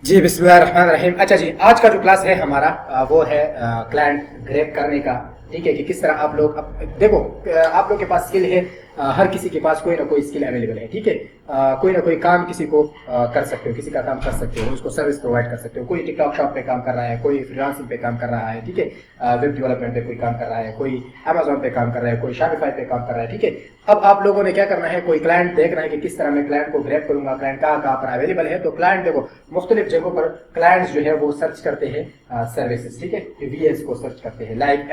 जी बिस्मिल्लाहिर्रहमानिर्रहीम। अच्छा जी, आज का जो क्लास है हमारा वो है क्लाइंट ग्रैब करने का। ठीक है कि किस तरह आप लोग देखो, आप लोग के पास स्किल है, हर किसी के पास कोई ना कोई स्किल अवेलेबल है। ठीक है, कोई ना कोई काम किसी को कर सकते हो, किसी का काम कर सकते हो, उसको सर्विस प्रोवाइड कर सकते हो। कोई टिकटॉक शॉप पे काम कर रहा है, कोई फ्रीलांसिंग पे काम कर रहा है, ठीक है, वेब डेवलपमेंट पे कोई काम कर रहा है, कोई अमेजोन पे काम कर रहा है, कोई शॉपिफाई पे काम कर रहा है। ठीक है, अब आप लोगों ने क्या करना है, कोई क्लाइंट देखना है कि किस तरह मैं क्लाइंट को ग्रैब करूंगा, क्लाइंट कहाँ पर अवेलेबल है। तो क्लाइंट देखो, मुख्तलिफ जगहों पर क्लाइंट्स जो है वो सर्च करते हैं सर्विसेज। ठीक है, वीएस को सर्च करते हैं। लाइक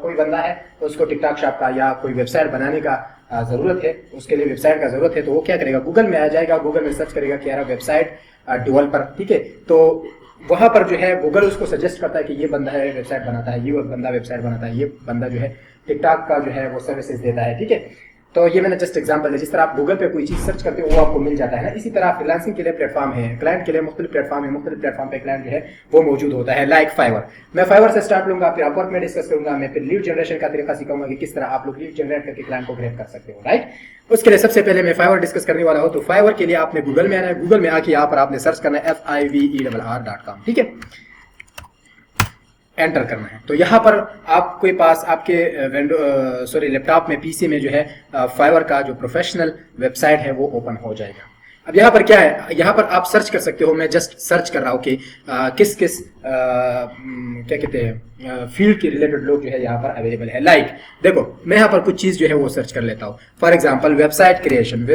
कोई बंदा है तो उसको टिकटॉक शॉप का या कोई वेबसाइट बनाने का जरूरत है, उसके लिए वेबसाइट का जरूरत है, तो वो क्या करेगा, गूगल में आ जाएगा, गूगल में सर्च करेगा कि यार वेबसाइट डेवलपर। ठीक है, तो वहां पर जो है गूगल उसको सजेस्ट करता है कि ये बंदा है वेबसाइट बनाता है, ये बंदा वेबसाइट बनाता है, ये बंदा जो है टिकटॉक का जो है वो सर्विसेज देता है। ठीक है, तो ये मैंने जस्ट एग्जांपल है, जिस तरह आप गूगल पे कोई चीज सर्च करते हो वो आपको मिल जाता है ना। इसी तरह फ्रीलांसिंग के लिए प्लेटफॉर्म है, क्लाइंट के लिए मुख्तलिफ प्लेटफॉर्म है, मुख्तलिफ प्लेटफॉर्म पे क्लाइंट जो है वो मौजूद होता है। लाइक फाइवर, मैं फाइवर से स्टार्ट लूंगा, फिर अपवर्क में डिस्कस करूंगा, मैं फिर लीड जनरेशन का तरीका सिखाऊंगा कि किस तरह आप लोग लीड जनरेट करके क्लाइंट को ग्रैब कर सकते हो। राइट, उसके लिए सबसे पहले मैं फाइवर डिस्कस करने वाला हूं। तो फाइवर के लिए आपने गूगल में आना है, गूगल में आके यहाँ पर आपने सर्च करना है FIVER.com। ठीक है, एंटर करना है। तो यहाँ पर आपके पास आपके लैपटॉप में, पीसी में जो है फाइवर का जो प्रोफेशनल वेबसाइट है वो ओपन हो जाएगा। अब यहाँ पर क्या है, यहाँ पर आप सर्च कर सकते हो। मैं जस्ट सर्च कर रहा हूँ कि किस किस क्या कहते हैं फील्ड के रिलेटेड लोग जो है यहाँ पर अवेलेबल है। लाइक देखो, मैं यहाँ पर कुछ चीज जो है वो सर्च कर लेता हूँ। For example website creation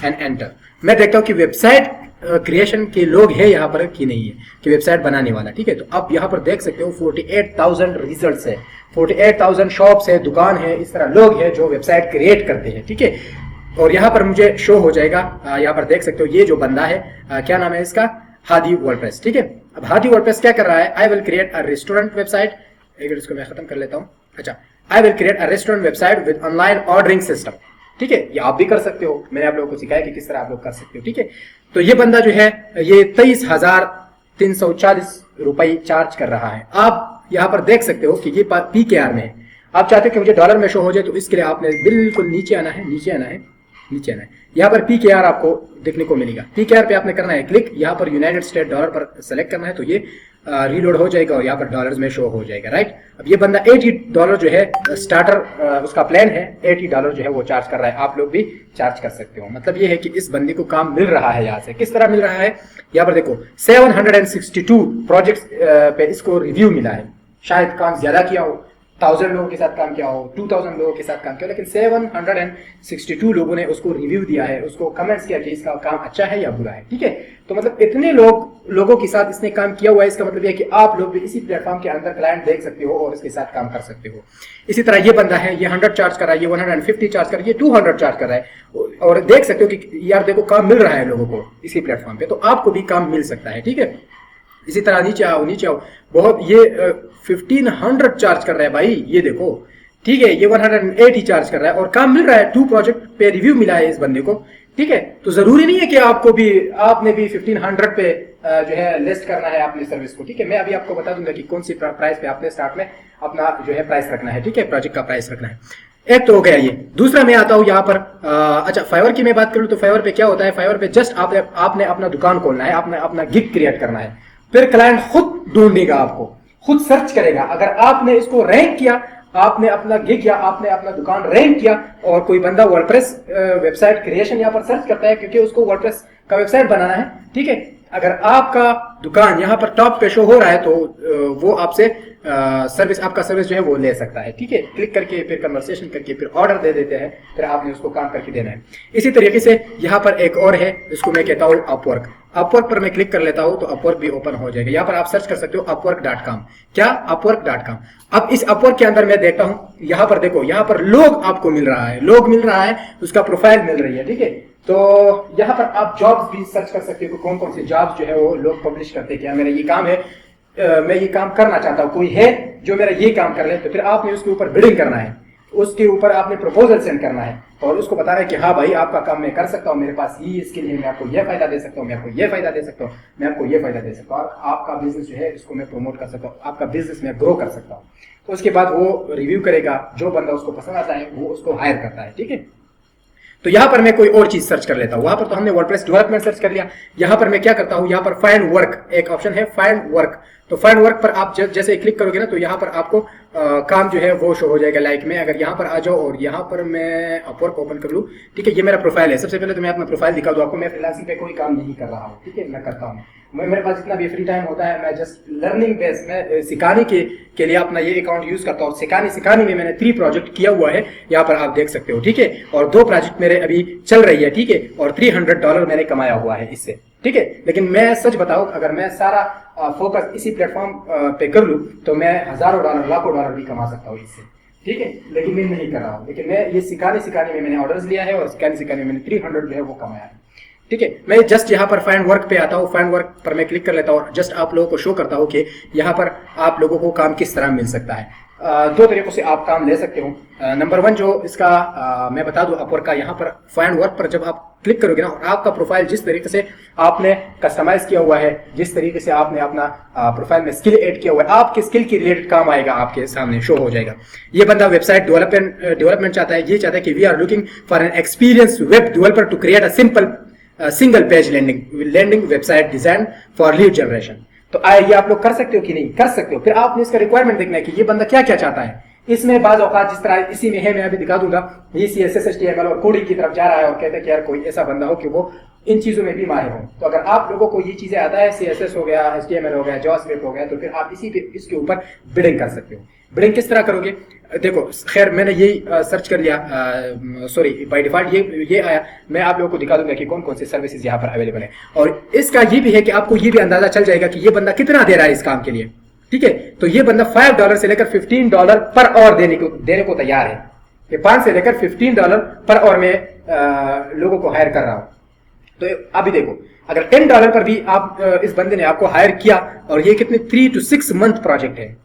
and enter. मैं देखता हूँ कि वेबसाइट क्रिएशन के लोग हैं यहाँ पर कि नहीं है, कि वेबसाइट बनाने वाला। ठीक है, तो आप यहाँ पर देख सकते हो 48,000 रिजल्ट्स है, 48,000 शॉप्स है, दुकान है, इस तरह लोग हैं जो वेबसाइट क्रिएट करते हैं। ठीक है, और यहाँ पर मुझे शो हो जाएगा, यहाँ पर देख सकते हो ये जो बंदा है क्या नाम है इसका, हादी वर्डप्रेस। ठीक है, अब हादी वर्डप्रेस क्या कर रहा है, I will create a restaurant website. अगर इसको मैं खत्म कर लेता हूँ। अच्छा, I will create a restaurant website with online ordering system. ठीक है, ये आप भी कर सकते हो, मैंने आप लोगों को सिखाया कि किस तरह आप लोग कर सकते हो। ठीक है, तो ये बंदा जो है ये 23,340 रुपए चार्ज कर रहा है। आप यहाँ पर देख सकते हो कि ये PKR में है। आप चाहते हो कि मुझे डॉलर में शो हो जाए, तो इसके लिए आपने बिल्कुल नीचे आना है, नीचे आना है, नीचे आना है। यहाँ पर PKR आपको देखने को मिलेगा। PKR पे आपने करना है क्लिक, यहाँ पर यूनाइटेड स्टेट डॉलर पर सेलेक्ट करना है, तो ये रीलोड हो जाएगा और यहाँ पर डॉलर्स में शो हो जाएगा। राइट, अब ये बंदा $80 जो है स्टार्टर उसका प्लान है, $80 जो है वो चार्ज कर रहा है। आप लोग भी चार्ज कर सकते हो। मतलब ये है कि इस बंदे को काम मिल रहा है। यहाँ से किस तरह मिल रहा है, यहाँ पर देखो 762 प्रोजेक्ट्स पे इसको रिव्यू मिला है। शायद काम ज्यादा किया हो, 1000 लोगों के साथ काम किया हो, 2000 लोगों के साथ काम किया, लेकिन 762 लोगों ने उसको रिव्यू दिया है, उसको कमेंट्स किया कि इसका काम अच्छा है या बुरा है। ठीक है, तो मतलब इतने लोगों के साथ इसने काम किया हुआ है। इसका मतलब यह कि आप लोग भी इसी प्लेटफॉर्म के अंदर क्लाइंट देख सकते हो और इसके साथ काम कर सकते हो। इसी तरह ये बंदा है, ये 100 चार्ज कर रहा है, ये 150 चार्ज कर रहा है, ये 200 चार्ज कर रहा है, और देख सकते हो कि यार देखो काम मिल रहा है लोगों को इसी प्लेटफॉर्म पे, तो आपको भी काम मिल सकता है। ठीक है, इसी तरह नीचे आओ, नीचे आओ, बहुत ये 1500 चार्ज कर रहा है भाई, ये देखो। ठीक है, ये 180 चार्ज कर रहा है और काम मिल रहा है। 2 प्रोजेक्ट पे रिव्यू मिला है इस बंदे को। ठीक है, तो जरूरी नहीं है कि आपने भी 1500 पे जो है लिस्ट करना है अपनी सर्विस को। ठीक है, मैं अभी आपको बता दूंगा कि कौन सी प्राइस पे आपने स्टार्ट में अपना जो है प्राइस रखना है। ठीक है, प्रोजेक्ट का प्राइस रखना है। एक तो हो गया ये। दूसरा मैं आता हूँ यहाँ पर अच्छा, फाइवर की मैं बात करूँ तो फाइवर पे क्या होता है, फाइवर पे जस्ट आपने अपना दुकान खोलना है, आपने अपना गिग क्रिएट करना है, फिर क्लाइंट खुद ढूंढेगा, आपको खुद सर्च करेगा। अगर आपने इसको रैंक किया, आपने अपना गिग या आपने अपना दुकान रैंक किया, और कोई बंदा वर्डप्रेस वेबसाइट क्रिएशन यहाँ पर सर्च करता है क्योंकि उसको वर्डप्रेस का वेबसाइट बनाना है। ठीक है, अगर आपका दुकान यहाँ पर टॉप पे शो हो रहा है तो वो आपसे आपका सर्विस जो है वो ले सकता है। ठीक है, क्लिक करके फिर कन्वर्सेशन करके फिर ऑर्डर दे देते हैं, फिर आपने उसको काम करके देना है। इसी तरीके से यहाँ पर एक और है, इसको मैं कहता हूँ अपवर्क। अपवर्क पर मैं क्लिक कर लेता हूँ तो अपवर्क भी ओपन हो जाएगा। यहाँ पर आप सर्च कर सकते हो upwork.com। क्या, upwork.com। अब इस अपवर्क के अंदर मैं देखता हूँ, यहाँ पर देखो, यहाँ पर लोग आपको मिल रहा है, लोग मिल रहा है, उसका प्रोफाइल मिल रही है। ठीक है, तो यहाँ पर आप जॉब्स भी सर्च कर सकते हो, कौन कौन से जॉब्स जो है वो लोग पब्लिश करते हैं। क्या मेरा ये काम है, मैं ये काम करना चाहता हूँ, कोई है जो मेरा ये काम कर ले, तो फिर आपने उसके ऊपर बिडिंग करना है, उसके ऊपर आपने प्रपोजल सेंड करना है और उसको बताना है कि हाँ भाई आपका काम मैं कर सकता हूँ, मेरे पास ये स्किल है, मैं आपको ये फायदा दे सकता हूँ, मैं आपको ये फायदा दे सकता हूँ, मैं आपको ये फायदा दे सकता हूँ, और आपका बिजनेस जो है इसको मैं प्रमोट कर सकता हूँ, आपका बिजनेस मैं ग्रो कर सकता हूँ। तो उसके बाद वो रिव्यू करेगा, जो बंदा उसको पसंद आता है वो उसको हायर करता है। ठीक है, तो यहाँ पर मैं कोई और चीज सर्च कर लेता हूँ। वहां पर तो हमने वर्डप्रेस डेवलपमेंट सर्च कर लिया। यहाँ पर मैं क्या करता हूँ, यहाँ पर फाइंड वर्क एक ऑप्शन है, फाइंड वर्क। तो फाइंड वर्क पर आप जैसे क्लिक करोगे ना, तो यहाँ पर आपको काम जो है वो शो हो जाएगा। लाइक मैं अगर यहाँ पर आ जाओ और यहाँ पर मैं अपवर्क ओपन कर लूँ, ठीक है, ये मेरा प्रोफाइल है। सबसे पहले तो मैं अपना प्रोफाइल दिखा दूँ आपको। मैं फ्रीलांसिंग पे कोई काम नहीं कर रहा हूँ, ठीक है, मैं करता हूँ, मेरे पास जितना भी फ्री टाइम होता है मैं जस्ट लर्निंग बेस में सिखाने के लिए अपना ये अकाउंट यूज करता हूँ। सिखाने में मैंने 3 प्रोजेक्ट किया हुआ है, यहाँ पर आप देख सकते हो, ठीक है, और 2 प्रोजेक्ट मेरे अभी चल रही है, ठीक है, और $300 मैंने कमाया हुआ है इससे, ठीक है। लेकिन मैं सच बताऊं, अगर मैं सारा फोकस इसी प्लेटफॉर्म पे कर लूं तो मैं हजारों डॉलर, लाखों डॉलर भी कमा सकता हूँ इससे, ठीक है, लेकिन मैं नहीं कर रहा हूँ। लेकिन मैं ये सिखाने में मैंने ऑर्डर्स लिया है और सिखाने में मैंने 300 जो है वो कमाया है, ठीक है। मैं जस्ट यहाँ पर फाइंड वर्क पे आता हूँ, फाइंड वर्क पर मैं क्लिक कर लेता हूँ और जस्ट आप लोगों को शो करता हूँ कि यहाँ पर आप लोगों को काम किस तरह मिल सकता है। 2 तरीकों से आप काम ले सकते हो। नंबर 1 जो इसका मैं बता दूं अपवर्क का, यहाँ पर फाइंड वर्क पर जब आप क्लिक करोगे ना, और आपका प्रोफाइल जिस तरीके से आपने कस्टमाइज किया हुआ है, जिस तरीके से आपने अपना प्रोफाइल में स्किल ऐड किया हुआ है, आपके स्किल की रिलेटेड काम आएगा, आपके सामने शो हो जाएगा। ये बंदा वेबसाइट डेवलपमेंट चाहता है, ये चाहता है कि we are looking for an experience web developer to create a simple single page landing website design for lead generation. तो ये आप लोग कर सकते हो कि नहीं कर सकते हो। फिर आपने इसका रिक्वायरमेंट देखना है कि ये बंदा क्या क्या चाहता है। इसमें बाज औकात जिस तरह इसी में है, मैं अभी दिखा दूंगा, ये CSS HTML और कोडिंग की तरफ जा रहा है और कहते हैं कि यार कोई ऐसा बंदा हो कि वो इन चीजों में भी माहिर हो। तो अगर आप लोगों को ये चीजें आता है, CSS हो गया, HTML हो गया, जावास्क्रिप्ट हो गया, तो फिर आप इसके ऊपर बिडिंग कर सकते हो। बिडिंग किस तरह करोगे, देखो, खैर मैंने यही सर्च कर लिया, सॉरी बाय डिफॉल्ट ये आया। मैं आप लोगों को दिखा दूंगा कि कौन कौन सी सर्विसेज यहाँ पर अवेलेबल है, और इसका ये भी है कि आपको ये भी अंदाजा चल जाएगा कि ये बंदा कितना दे रहा है इस काम के लिए, ठीक है। तो ये बंदा $5 से लेकर $15 पर आवर देने को तैयार है। ये 5 से लेकर $15 पर आवर में लोगों को हायर कर रहा हूं। तो अभी देखो, अगर $10 पर भी आप इस बंदे ने आपको हायर किया, और ये कितने 3 to 6 मंथ प्रोजेक्ट है,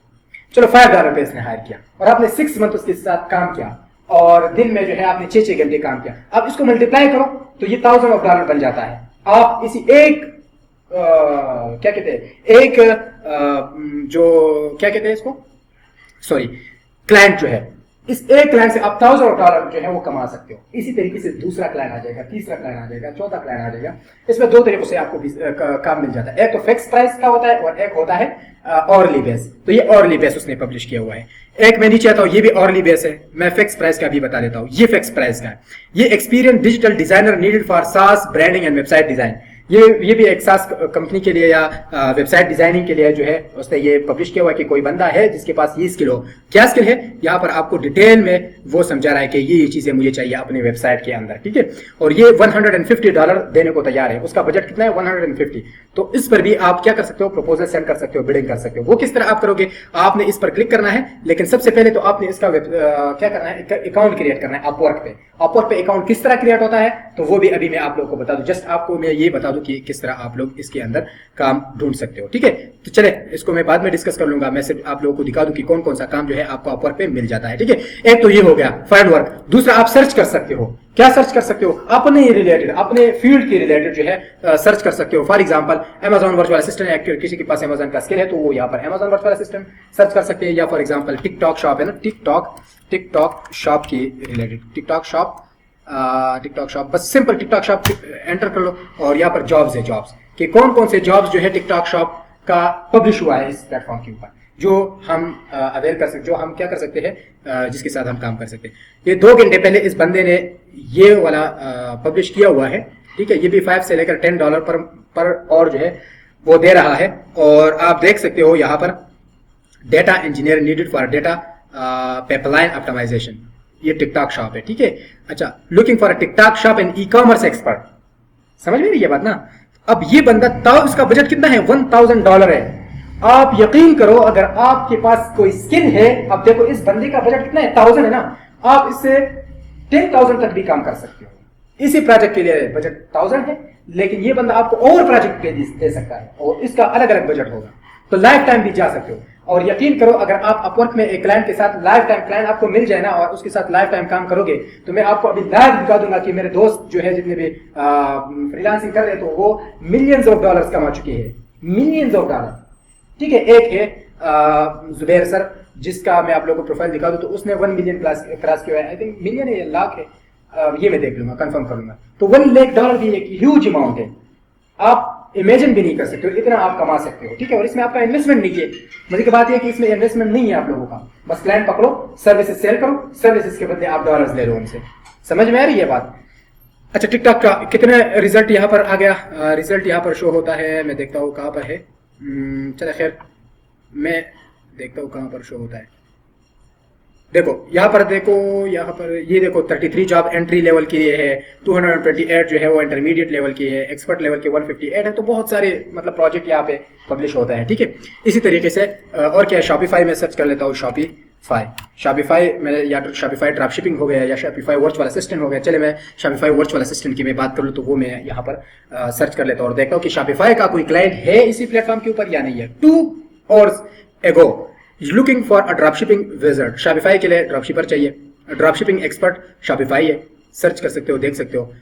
चलो $5 पे इसने हायर किया और आपने 6 मंथ उसके साथ काम किया, और दिन में जो है आपने 6-6 घंटे काम किया। अब इसको मल्टीप्लाई करो तो ये $1000 of डॉलर बन जाता है। आप इसी एक क्या कहते हैं, एक जो क्या कहते हैं इसको, सॉरी, क्लाइंट जो है, इस एक क्लाइंट से आप $1000 of डॉलर जो है वो कमा सकते हो। इसी तरीके से दूसरा क्लाइंट आ जाएगा, तीसरा क्लाइंट आ जाएगा, चौथा क्लाइंट आ जाएगा। इसमें 2 तरीकों से आपको काम मिल जाता है। एक तो फिक्स प्राइस का होता है और एक होता है ऑरली बेस। तो ये ऑरली बेस उसने पब्लिश किया हुआ है। एक मैं नीचे आता हूँ, ये भी ऑरली बेस है। मैं फिक्स प्राइस का भी बता देता हूँ। ये फिक्स प्राइस का है। ये experience digital designer needed for सास ब्रांडिंग एंड वेबसाइट डिजाइन। ये भी एक सास कंपनी के लिए या वेबसाइट डिजाइनिंग के लिए जो है उसने ये पब्लिश किया हुआ है कि कोई बंदा है जिसके पास ये स्किल हो। क्या स्किल है, यहाँ पर आपको डिटेल में वो समझा रहा है कि ये चीजें मुझे चाहिए अपनी वेबसाइट के अंदर, ठीक है। और ये $150 देने को तैयार है। उसका बजट कितना है, 150। तो इस पर भी आप क्या कर सकते हो, प्रपोजल सेंड कर सकते हो, बिडिंग कर सकते हो। वो किस तरह आप करोगे, आपने इस पर क्लिक करना है, लेकिन सबसे पहले तो आपने इसका क्या करना है, अकाउंट क्रिएट करना है अपवर्क पे। अपवर्क पे अकाउंट किस तरह क्रिएट होता है तो वो भी अभी मैं आप लोगों को बता दूं। जस्ट आपको मैं ये बता दूं कि किस तरह आप लोग इसके अंदर काम ढूंढ सकते हो, ठीक है। तो चले, इसको मैं बाद में डिस्कस कर लूंगा। मैं सिर्फ आप लोगों को दिखा दूं कि कौन कौन सा काम जो है आपको अपवर्क पे मिल जाता है, ठीक है। एक तो ये हो गया फाइंड वर्क। दूसरा, आप सर्च कर सकते हो। क्या सर्च कर सकते हो, अपने रिलेटेड, अपने फील्ड के रिलेटेड जो है सर्च कर सकते हो। For example Amazon virtual assistant, किसी के पास अमेजॉन का स्किल है तो वो यहाँ पर अमेजॉन वर्चुअल असिस्टेंट सर्च कर सकते हैं। या फॉर एग्जांपल टिकटॉक शॉप है ना, टिकटॉक शॉप की रिलेटेड, टिकटॉक शॉप, बस सिंपल टिकटॉक शॉप एंटर कर लो और यहाँ पर जॉब्स है, जॉब्स कि कौन कौन से जॉब्स जो है टिकटॉक शॉप का पब्लिश हुआ है इस प्लेटफॉर्म के ऊपर, जो हम अवेयर कर सकते, जो हम क्या कर सकते हैं, जिसके साथ हम काम कर सकते हैं। ये 2 घंटे पहले इस बंदे ने ये वाला पब्लिश किया हुआ है, ठीक है। ये भी 5 से लेकर $10 पर और जो है वो दे रहा है। और आप देख सकते हो यहाँ पर data engineer needed for data pipeline optimization, ये टिकटॉक शॉप है, ठीक है। अच्छा, looking for a TikTok shop and e-commerce expert, समझ में नहीं ये बात ना। अब ये बंदा इसका बजट कितना है, $1000 है। आप यकीन करो, अगर आपके पास कोई स्किल है, अब देखो इस बंदे का बजट कितना है, 1000 है ना, आप इससे 10,000 तक भी काम कर सकते हो। इसी प्रोजेक्ट के लिए बजट 1000 है, लेकिन ये बंदा आपको और प्रोजेक्ट पे दे सकता है और इसका अलग अलग बजट होगा, तो लाइफ टाइम भी जा सकते हो। और यकीन करो, अगर आप अपवर्क में एक क्लाइंट के साथ लाइफ टाइम क्लाइंट आपको मिल जाए ना और उसके साथ लाइफ टाइम काम करोगे, तो मैं आपको अभी लाइव दिखा दूंगा कि मेरे दोस्त जो है जितने भी फ्रीलांसिंग कर रहे हैं तो वो $millions of कमा चुके हैं, $millions of, ठीक है। एक है जुबैर सर, जिसका मैं आप लोगों को प्रोफाइल दिखा दूं तो उसने 1 मिलियन क्रॉस किया है, आई थिंक मिलियन है या लाख है, ये मैं देख लूंगा, कंफर्म कर लूंगा। तो $1 लाख भी एक ह्यूज अमाउंट है, आप इमेजिन भी नहीं कर सकते हो इतना आप कमा सकते हो, ठीक है। और इसमें आपका इन्वेस्टमेंट नहीं है, मजे की बात यह है कि इसमें इन्वेस्टमेंट नहीं है आप लोगों का, बस क्लाइंट पकड़ो, सर्विसेज सेल करो, सर्विसेज के बदले आप डॉलर्स ले लो उनसे। समझ में आ रही है बात? अच्छा, टिकटॉक का कितने रिजल्ट यहाँ पर आ गया, रिजल्ट यहाँ पर शो होता है, मैं देखता हूँ कहाँ पर है। चलो खैर, मैं देखता हूँ कहाँ पर शो होता है। देखो यहाँ पर, देखो यहाँ पर, ये देखो 33 जॉब एंट्री लेवल के लिए है, 228 जो है वो इंटरमीडिएट लेवल की है, एक्सपर्ट लेवल के 158 है। तो बहुत सारे मतलब प्रोजेक्ट यहाँ पे पब्लिश होता है, ठीक है। इसी तरीके से और क्या है, शॉपिफाई में सर्च कर लेता हूँ, शॉपिफाई मेरे, या शॉपिफाई ड्रॉप शिपिंग हो गया, या शॉपिफाई वर्चुअल असिस्टेंट हो गया। चले मैं शॉपिफाई वर्चुअल असिस्टेंट की मैं बात कर लूँ, तो वो मैं यहाँ पर सर्च कर लेता हूँ और देखता हूँ कि शॉपिफाई का कोई क्लाइंट है इसी प्लेटफॉर्म के ऊपर या नहीं है। 2 आवर्स एगो looking for a dropshipping wizard, Shopify के लिए ड्रॉपशिपर चाहिए, ड्रॉपशिपिंग एक्सपर्ट शॉपिफाई है, सर्च कर सकते हो, देख सकते हो।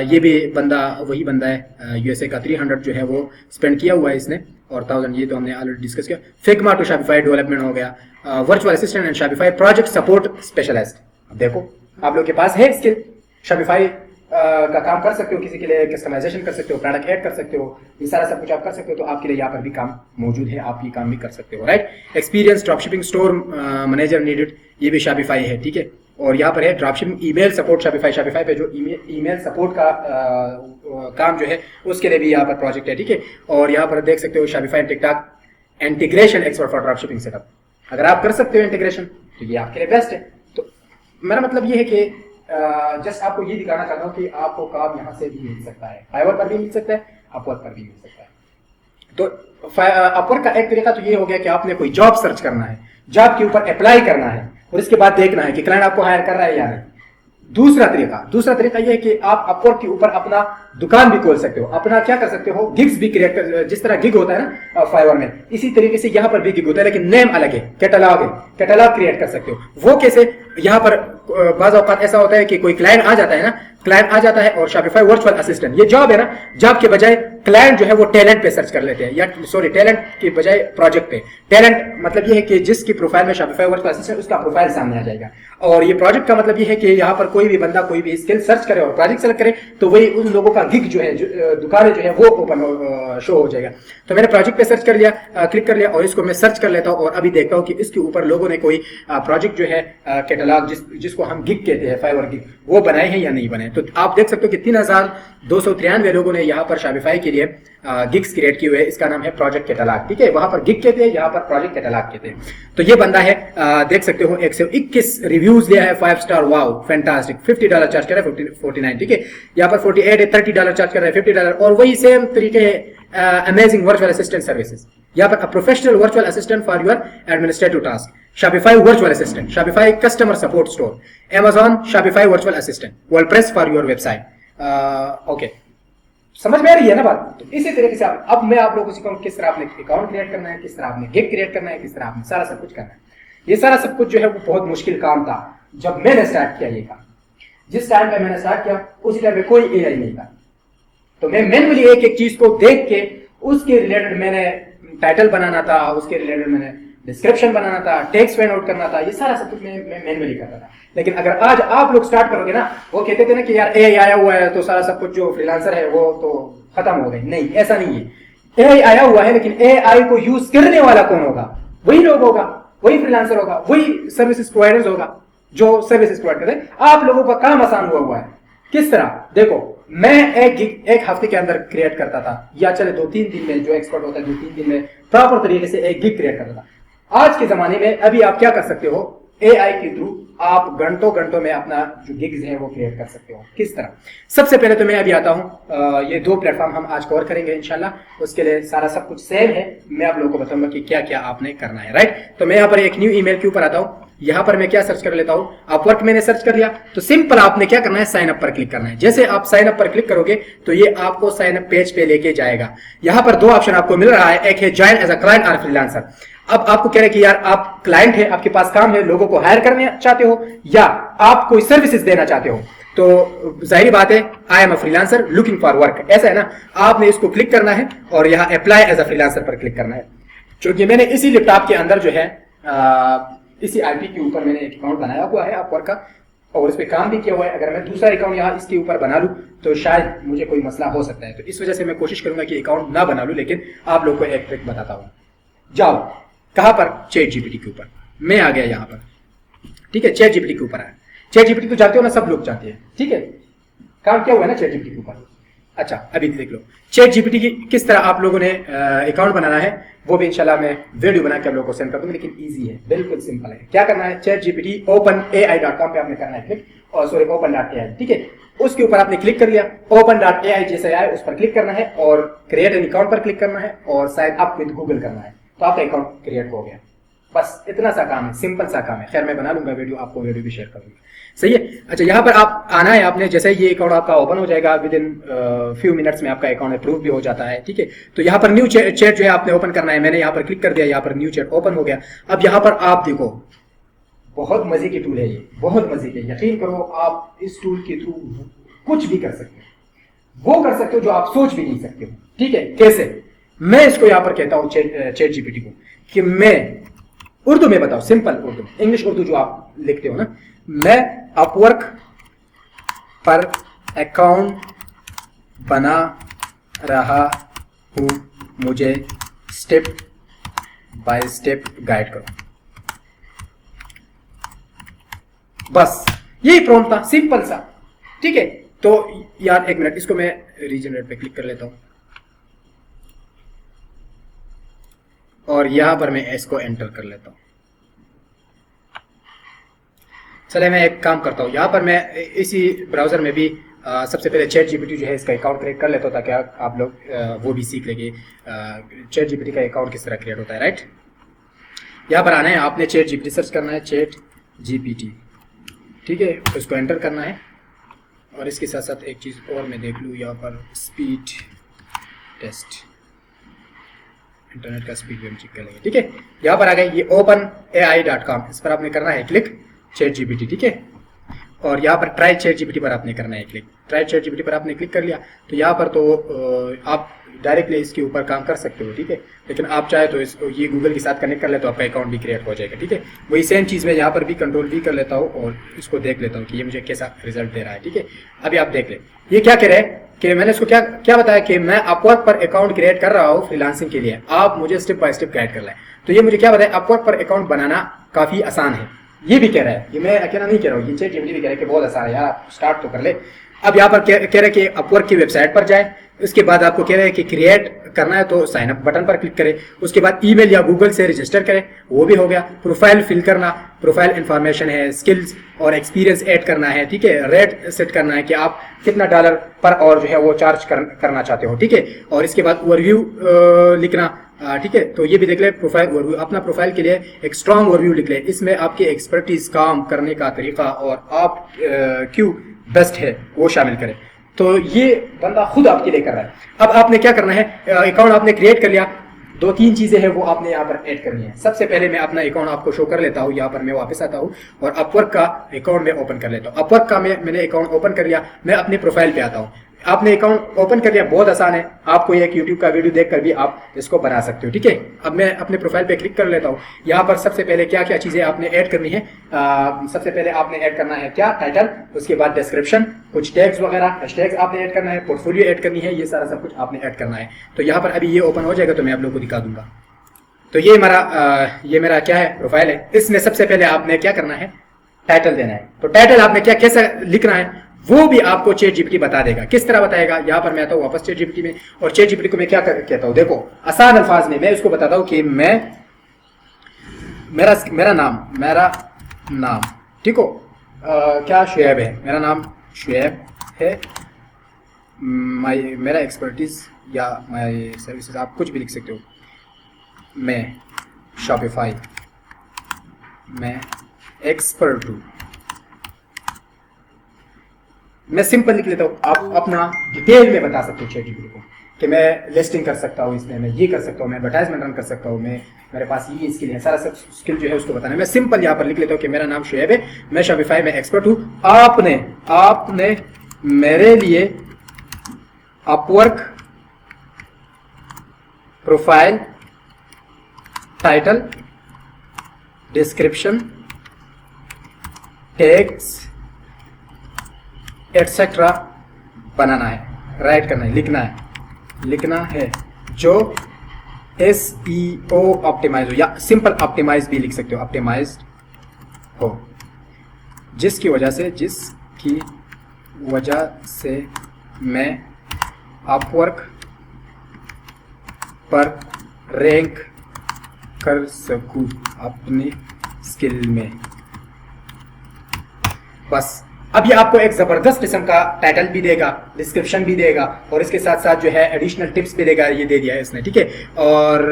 ये भी बंदा वही बंदा है, यूएसए का, 300 जो है वो स्पेंड किया हुआ है इसने, और 1000 ये तो हमने ऑलरेडी डिस्कस किया। फिग्मा टू शॉपिफाई डेवलपमेंट हो गया, virtual assistant and Shopify project support specialist. अब देखो आप लोग के पास है स्किल, शॉपिफाई का काम कर सकते हो, किसी के लिए कस्टमाइजेशन कर सकते हो, प्रोडक्ट ऐड कर सकते हो, ये सारा सब कुछ आप कर सकते हो। तो आपके लिए यहाँ पर भी काम मौजूद है, आप ये काम भी कर सकते हो, right. Experience dropshipping store manager needed, ये भी शॉपिफाई है, ठीक है। और यहाँ पर है ड्रॉपशिपिंग ईमेल सपोर्ट, शॉपिफाई पे जो ईमेल सपोर्ट का काम जो है उसके लिए भी यहाँ पर प्रोजेक्ट है, ठीक है। और यहाँ पर देख सकते हो Shopify TikTok integration expert for dropshipping setup, अगर आप कर सकते हो इंटीग्रेशन तो ये आपके लिए बेस्ट है। तो मेरा मतलब ये है कि जस्ट आपको ये दिखाना चाहता हूँ कि आपको काम यहाँ से भी मिल सकता है, फाइवर पर भी मिल सकता है, अपवर्क पर भी मिल सकता है। तो अपवर्क का एक तरीका तो ये हो गया कि आपने कोई जॉब सर्च करना है, जॉब के ऊपर अप्लाई करना है और इसके बाद देखना है कि क्लाइंट आपको हायर कर रहा है या नहीं। दूसरा तरीका यह है कि आप अपवर्क के ऊपर अपना दुकान भी खोल सकते हो, अपना क्या कर सकते हो, गिग्स भी क्रिएट कर, जिस तरह गिग होता है ना फाइवर में, इसी तरीके से यहाँ पर भी गिग होता है, लेकिन नेम अलग है, कैटलॉग क्रिएट कर सकते हो। वो कैसे, यहाँ पर बाज़ औक़ात ऐसा होता है कि कोई क्लाइंट आ जाता है और शॉपिफाई वर्चुअल असिस्टेंट, ये जॉब है ना, जॉब के बजाय क्लाइंट जो है वो टैलेंट पे सर्च कर लेते हैं, या सॉरी टैलेंट के बजाय प्रोजेक्ट पे। टैलेंट मतलब ये है कि जिसकी प्रोफाइल में शॉपिफाई वर्चुअल असिस्टेंट, उसका प्रोफाइल सामने आ जाएगा। और ये प्रोजेक्ट का मतलब ये है कि यहाँ पर कोई भी बंदा कोई भी स्किल सर्च करे और प्रोजेक्ट सेलेक्ट करे तो वही उन लोगों का गिग जो है, दुकानें जो है वो ओपन शो हो जाएगा। तो मैंने प्रोजेक्ट पे सर्च कर लिया, क्लिक कर लिया और इसको मैं सर्च कर लेता हूँ और अभी देखता हूँ कि इसके ऊपर लोगों ने कोई प्रोजेक्ट जो है कैटलॉग जिसको हम गिग कहते हैं, फाइवर गिग, वो बनाए हैं या नहीं बनाए। तो आप देख सकते हो कि 3293 लोगों ने यहाँ पर शॉपिफाई के लिए गिग्स क्रिएट किए हुए हैं। इसका नाम है प्रोजेक्ट कैटलॉग, ठीक है। वहां पर गिग कहते हैं, यहाँ पर प्रोजेक्ट कैटलॉग कहते हैं। तो ये बंदा है, देख सकते हो 121 रिव्यूज लिया है, 5 स्टार, वाओ फैंटास्टिक। $50 चार्ज कर रहा है, 49, ठीक है। यहाँ पर 48 है, $30 चार्ज कर रहा है, $50। और वही सेम तरीके है अमेजिंग वर्चुअल असिस्टेंट सर्विसेज, यहाँ पर professional virtual assistant for your administrative task, Shopify virtual assistant, Shopify customer support store, Amazon Shopify virtual assistant, WordPress for your website. Okay, समझ में आ रही है ना बात। तो इसी तरीके से अब मैं आप लोगों को सिखाऊं किस तरह आपने अकाउंट क्रिएट करना है, किस तरह आपने गिग क्रिएट करना है, किस तरह आपने सारा सब कुछ करना है। ये सारा सब कुछ जो है वो बहुत मुश्किल काम था जब मैंने स्टार्ट किया ये काम। जिस टाइम पे मैंने स्टार्ट किया उसी टाइम पे कोई एआई नहीं था, तो मैं मैनुअली एक एक चीज को देख के उसके रिलेटेड मैंने टाइटल बनाना था, उसके रिलेटेड मैंने डिस्क्रिप्शन बनाना था, टेक्स्ट फाइंड आउट करना था, ये सारा सब कुछ मैं मैनुअली करता था। लेकिन अगर आज आप लोग स्टार्ट करोगे ना, वो कहते थे ना कि यार एआई आया हुआ है तो सारा सब कुछ जो फ्रीलांसर है वो तो खत्म हो गए। नहीं, ऐसा नहीं है। एआई आया हुआ है लेकिन एआई को यूज करने वाला कौन होगा? वही लोग होगा, वही फ्रीलांसर होगा, वही सर्विसेज प्रोवाइडर्स होगा जो सर्विसेज प्रोवाइड करते हैं। आप लोगों का काम आसान हुआ है। किस तरह? देखो, मैं एक हफ्ते के अंदर क्रिएट करता था, या चले 2-3 दिन में, जो एक्सपर्ट होता है 2-3 दिन में प्रॉपर तरीके से एक गिग क्रिएट करता था। आज के जमाने में अभी आप क्या कर सकते हो, एआई के थ्रू आप घंटों में अपना जो गिग्स है वो क्रिएट कर सकते हो। किस तरह? सबसे पहले तो मैं अभी आता हूं, ये 2 प्लेटफॉर्म हम आज कवर करेंगे इंशाल्लाह। उसके लिए सारा सब कुछ सेम है, मैं आप लोगों को बताऊंगा कि क्या क्या आपने करना है, राइट। तो मैं यहाँ पर एक न्यू ईमेल के ऊपर आता हूँ। यहाँ पर मैं क्या सर्च कर लेता हूँ, अपवर्क मैंने सर्च कर लिया। तो सिंपल आपने क्या करना है, साइन अप पर क्लिक करना है। जैसे आप साइन अप पर क्लिक करोगे तो ये आपको साइन अप पेज पे लेके जाएगा। यहाँ पर 2 ऑप्शन आपको मिल रहा है, एक है ज्वाइन एज अ क्लाइंट और फ्रीलांसर। अब आपको कह रहे हैं कि यार आप क्लाइंट है, आपके पास काम है, लोगों को हायर करना चाहते हो, या आप कोई सर्विसेज देना चाहते हो। तो जाहिर बात है, I am a freelancer looking for work, ऐसा है ना। आपने इसको क्लिक करना है और यहाँ अप्लाई एज अ फ्रीलांसर पर क्लिक करना है। क्योंकि मैंने इसी लैपटॉप के अंदर जो है इसी आईपी के ऊपर मैंने एक अकाउंट बनाया हुआ है अपवर्क का, और इस पे काम भी किया हुआ है। अगर मैं दूसरा अकाउंट यहाँ इसके ऊपर बना लूँ तो शायद मुझे कोई मसला हो सकता है। तो इस वजह से मैं कोशिश करूंगा कि अकाउंट ना बना लूँ, लेकिन आप लोग को एक ट्रिक बताता हूँ। जाओ कहाँ पर, चैट जीपीटी के ऊपर। मैं आ गया यहाँ पर, ठीक है, चैट जीपीटी के ऊपर आया। चैट जीपीटी तो जानते हो ना, सब लोग जानते हैं, ठीक है, काम क्या हुआ है ना चैट जीपीटी के ऊपर। अच्छा अभी देख लो चैट जीपीटी की किस तरह आप लोगों ने अकाउंट बनाना है, वो भी इंशाल्लाह मैं वीडियो बना के आप लोगों को सेंड कर दूंगा, लेकिन इजी है, बिल्कुल सिंपल है। क्या करना है, चैट जीपीटी openai.com पे आपने करना है क्लिक, और सॉरी open.ai, ठीक है, उसके ऊपर आपने क्लिक कर लिया। open.ai जैसे आया उस पर क्लिक करना है और क्रिएट एन अकाउंट पर क्लिक करना है और साइन अप विद गूगल करना है, तो आपका अकाउंट क्रिएट हो गया। बस इतना सा काम है, सिंपल सा काम है। खैर मैं बना लूंगा वीडियो, आपको वीडियो भी शेयर करूंगा, सही है। अच्छा यहाँ पर आप आना है आपने, जैसे ये अकाउंट आपका ओपन हो जाएगा, विद इन फ्यू मिनट्स में आपका अकाउंट अप्रूव भी हो जाता है, ठीक है। तो यहाँ पर न्यू चैट जो है आपने ओपन करना है। मैंने यहाँ पर क्लिक कर दिया, यहाँ पर न्यू चैट ओपन हो गया। अब यहाँ पर आप देखो, बहुत मजे की टूल है ये, बहुत मजे की, यकीन करो आप इस टूल के थ्रू कुछ भी कर सकते हो, वो कर सकते हो जो आप सोच भी नहीं सकते हो, ठीक है। कैसे, मैं इसको यहाँ पर कहता हूँ चैट जीपीटी को कि मैं उर्दू में बताओ, सिंपल उर्दू, इंग्लिश उर्दू जो आप लिखते हो ना, मैं अपवर्क पर अकाउंट बना रहा हूं, मुझे स्टेप बाय स्टेप गाइड करो। बस यही प्रॉम्प्ट था, सिंपल सा, ठीक है। तो यार एक मिनट, इसको मैं रीजनरेट पे क्लिक कर लेता हूं और यहां पर मैं इसको एंटर कर लेता हूं। चले मैं एक काम करता हूँ, यहाँ पर मैं इसी ब्राउजर में भी सबसे पहले चैट जीपीटी जो है इसका अकाउंट क्रिएट कर लेता हूँ, ताकि आप लोग वो भी सीख लेंगे चैट जीपीटी का अकाउंट किस तरह क्रिएट होता है, राइट। यहाँ पर आना है, आपने चैट जीपीटी सर्च करना है, चैट जीपीटी, ठीक है, तो इसको एंटर करना है। और इसके साथ साथ एक चीज़ और मैं देख लूँ, यहाँ पर स्पीड टेस्ट, इंटरनेट का स्पीड भी हम चेक कर लेंगे, ठीक है। यहाँ पर आ गए ये openai.com, इस पर आपने करना है क्लिक, चैट जीपीटी, ठीक है। और यहाँ पर ट्राई चैट जीपीटी पर आपने करना है क्लिक। ट्राई चैट जीपीटी पर आपने क्लिक कर लिया तो यहाँ पर तो आप डायरेक्टली इसके ऊपर काम कर सकते हो, ठीक है। लेकिन आप चाहे तो इसको ये गूगल के साथ कनेक्ट कर ले तो आपका अकाउंट भी क्रिएट हो जाएगा, ठीक है। वही सेम चीज़ मैं यहाँ पर भी कंट्रोल भी कर लेता हूँ और इसको देख लेता हूँ कि ये मुझे कैसा रिजल्ट दे रहा है, ठीक है। अभी आप देख ले ये क्या कह रहे हैं कि मैंने इसको क्या बताया कि मैं अपवर्क पर अकाउंट क्रिएट कर रहा हूँ फ्रीलांसिंग के लिए, आप मुझे स्टेप बाय स्टेप गाइड कर लें। तो ये मुझे क्या बताया, अपवर्क पर अकाउंट बनाना काफ़ी आसान है, ये भी कह रहा है, ये मैं अकेला नहीं कह रहा हूँ, ये चैट जीपीटी भी कह रहा है कि बहुत आसान है यार, स्टार्ट तो कर ले। अब यहाँ पर कह रहे हैं कि अपवर्क की वेबसाइट पर जाए, उसके बाद आपको कह रहे हैं कि क्रिएट करना है तो साइन अप बटन पर क्लिक करें, उसके बाद ईमेल या गूगल से रजिस्टर करें, वो भी हो गया। प्रोफाइल फिल करना, प्रोफाइल इन्फॉर्मेशन है, स्किल्स और एक्सपीरियंस ऐड करना है, ठीक है। रेट सेट करना है कि आप कितना डॉलर पर और जो है वो चार्ज करना चाहते हो, ठीक है। और इसके बाद ओवरव्यू लिखना, ठीक है। तो ये भी देख ले, प्रोफाइल ओवरव्यू, अपना प्रोफाइल के लिए एक स्ट्रॉन्ग ओवरव्यू लिख ले, इसमें आपकी एक्सपर्टीज, काम करने का तरीका और आप क्यों बेस्ट है वो शामिल करें। तो ये बंदा खुद आपके लिए कर रहा है। अब आपने क्या करना है, अकाउंट आपने क्रिएट कर लिया, 2-3 चीजें हैं वो आपने यहाँ पर ऐड करनी है। सबसे पहले मैं अपना अकाउंट आपको शो कर लेता हूँ, यहाँ पर मैं वापस आता हूँ और अपवर्क का अकाउंट में ओपन कर लेता हूँ। अपवर्क का मैंने अकाउंट ओपन कर लिया, मैं अपने प्रोफाइल पे आता हूँ। आपने अकाउंट ओपन कर लिया, बहुत आसान है, आपको एक यूट्यूब का वीडियो देखकर भी आप इसको बना सकते हो, ठीक है। अब मैं अपने प्रोफाइल पे क्लिक कर लेता हूँ। यहाँ पर सबसे पहले क्या क्या चीजें आपने ऐड करनी है, सबसे पहले आपने ऐड करना है क्या, टाइटल, उसके बाद डिस्क्रिप्शन, कुछ टैग्स वगैरह, हैशटैग्स आपने ऐड करना है, पोर्टफोलियो ऐड करनी है, ये सारा सब कुछ आपने ऐड करना है। तो यहाँ पर अभी ये ओपन हो जाएगा तो मैं आप लोगों को दिखा दूंगा। तो ये मेरा क्या है, प्रोफाइल है। इसमें सबसे पहले आपने क्या करना है, टाइटल देना है। तो टाइटल आपने क्या कैसा लिखना है वो भी आपको चैट जीपीटी बता देगा। किस तरह बताएगा, यहाँ पर मैं आता हूँ वापस चैट जीपीटी में, और चैट जीपीटी को मैं क्या कहता हूँ, देखो आसान अल्फाज में मैं उसको बताता हूँ कि मेरा नाम ठीक हो, क्या शुएब है, मेरा नाम शुएब है, मेरा एक्सपर्टीज या माई सर्विसेज, आप कुछ भी लिख सकते हो। मैं शॉपिफाई में एक्सपर्ट हूँ, मैं सिंपल लिख लेता हूँ। आप अपना डिटेल में बता सकते हो चैट जीपीटी को कि मैं लिस्टिंग कर सकता हूँ, इसमें मैं ये कर सकता हूँ, मैं एडवर्टाइजमेंट रन कर सकता हूँ, मेरे पास ये स्किल है, सारा सब स्किल जो है उसको बताना है। मैं सिंपल यहाँ पर लिख लेता हूँ कि मेरा नाम शुएब है, मैं शॉपिफाई में एक्सपर्ट हूँ। आपने मेरे लिए Upwork profile, title, description, tags etcetera बनाना है, राइट करना है, लिखना है जो SEO ऑप्टिमाइज हो, या सिंपल ऑप्टिमाइज भी लिख सकते हो, ऑप्टिमाइज्ड हो, जिसकी वजह से मैं अपवर्क पर रैंक कर सकूं अपनी स्किल में। बस अब ये आपको एक जबरदस्त किस्म का टाइटल भी देगा, डिस्क्रिप्शन भी देगा, और इसके साथ साथ जो है एडिशनल टिप्स भी देगा, ये दे दिया है इसने, ठीक है, और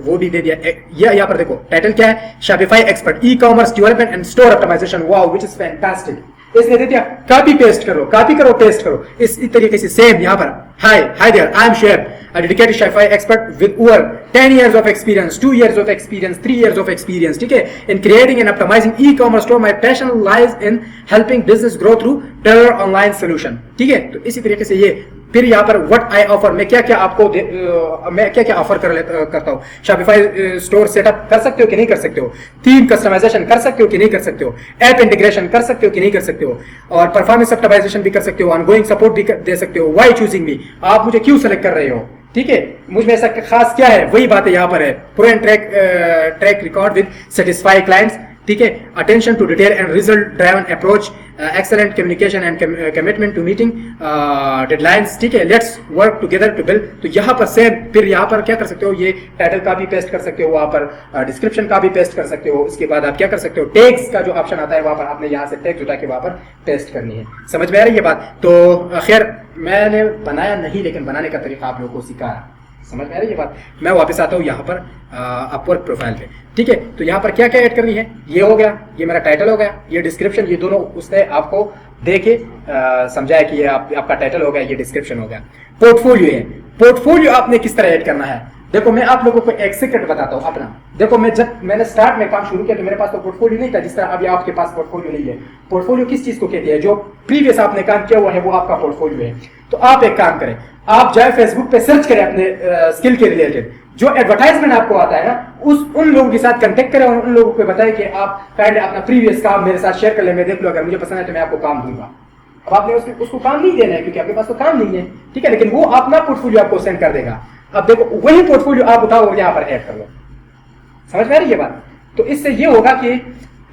वो भी दे दिया। ये यहाँ पर देखो टाइटल क्या है, Shopify expert e-commerce development and store optimization, wow which is fantastic. इसने दे दिया कॉपी पेस्ट करो, कॉपी करो, पेस्ट करो, इस तरीके से सेम यहाँ पर hi there I am Shayar a dedicated Shopify expert with over 10 years of experience, 2 years of experience, 3 years of experience, ठीक है, in creating and optimizing e-commerce store. My passion lies in helping business grow through better online solution, ठीक है। तो इसी तरीके से ये फिर यहाँ पर व्हाट आई ऑफर, मैं क्या क्या आपको मैं क्या क्या ऑफर करता हूँ। शॉपिफाई स्टोर सेटअप कर सकते हो कि नहीं कर सकते हो, थीम कस्टमाइजेशन कर सकते हो कि नहीं कर सकते हो, ऐप इंटीग्रेशन कर सकते हो कि नहीं कर सकते हो, और परफॉर्मेंस ऑप्टिमाइजेशन भी कर सकते हो, ऑनगोइंग सपोर्ट भी दे सकते हो। व्हाई चूजिंग मी, आप मुझे क्यों सेलेक्ट कर रहे हो, ठीक है, मुझ में ऐसा खास क्या है, वही बात है यहाँ पर है। Pro and track record with satisfy clients, ठीक है, attention to detail and result driven approach, excellent communication and commitment to meeting deadlines, ठीक है, let's work together to build. तो यहाँ पर सेम फिर यहाँ पर क्या कर सकते हो, ये टाइटल का भी पेस्ट कर सकते हो, वहाँ पर डिस्क्रिप्शन का भी पेस्ट कर सकते हो। इसके बाद आप क्या कर सकते हो, टैग्स का जो ऑप्शन आता है वहाँ पर आपने यहाँ से टैग्स उठा के वहाँ पर पेस्ट करनी है। समझ में आ रही है बात। तो खैर मैंने बनाया नहीं, लेकिन बनाने का तरीका आप लोगों को सिखाया। समझ में आ रही है बात। मैं वापस आता हूँ यहाँ पर अपवर्क प्रोफाइल पे, ठीक है। तो यहाँ पर क्या क्या ऐड करनी है, ये हो गया, ये मेरा टाइटल हो गया, ये डिस्क्रिप्शन, ये दोनों उसने आपको दे के समझाया कि ये आपका टाइटल हो गया, ये डिस्क्रिप्शन हो गया। पोर्टफोलियो है, पोर्टफोलियो आपने किस तरह ऐड करना है। देखो मैं आप लोगों को एक सीक्रेट बताता हूँ अपना। देखो जब मैंने स्टार्ट में काम शुरू किया तो मेरे पास तो पोर्टफोलियो नहीं था, जिस तरह अभी आपके पास पोर्टफोलियो नहीं है। पोर्टफोलियो किस चीज को कहते हैं, जो प्रीवियस आपने काम किया हुआ है वो आपका पोर्टफोलियो है। तो आप एक काम करें, आप जाए फेसबुक पे सर्च करें अपने स्किल के रिलेटेड, जो एडवर्टाइजमेंट आपको आता है ना, उन लोगों के साथ कांटेक्ट करें और उन लोगों को बताएं कि आप काइंडली अपना प्रीवियस काम मेरे साथ शेयर कर ले, मैं देख लो, अगर मुझे पसंद है तो मैं आपको काम दूंगा। अब आपने उसको काम नहीं देना है क्योंकि आपके पास तो काम नहीं है, ठीक है, लेकिन वो अपना पोर्टफोलियो आपको सेंड कर देगा। अब देखो वही पोर्टफोलियो आप उठाओ और यहाँ पर ऐड कर लो। समझ में आ रही है बात। तो इससे ये होगा कि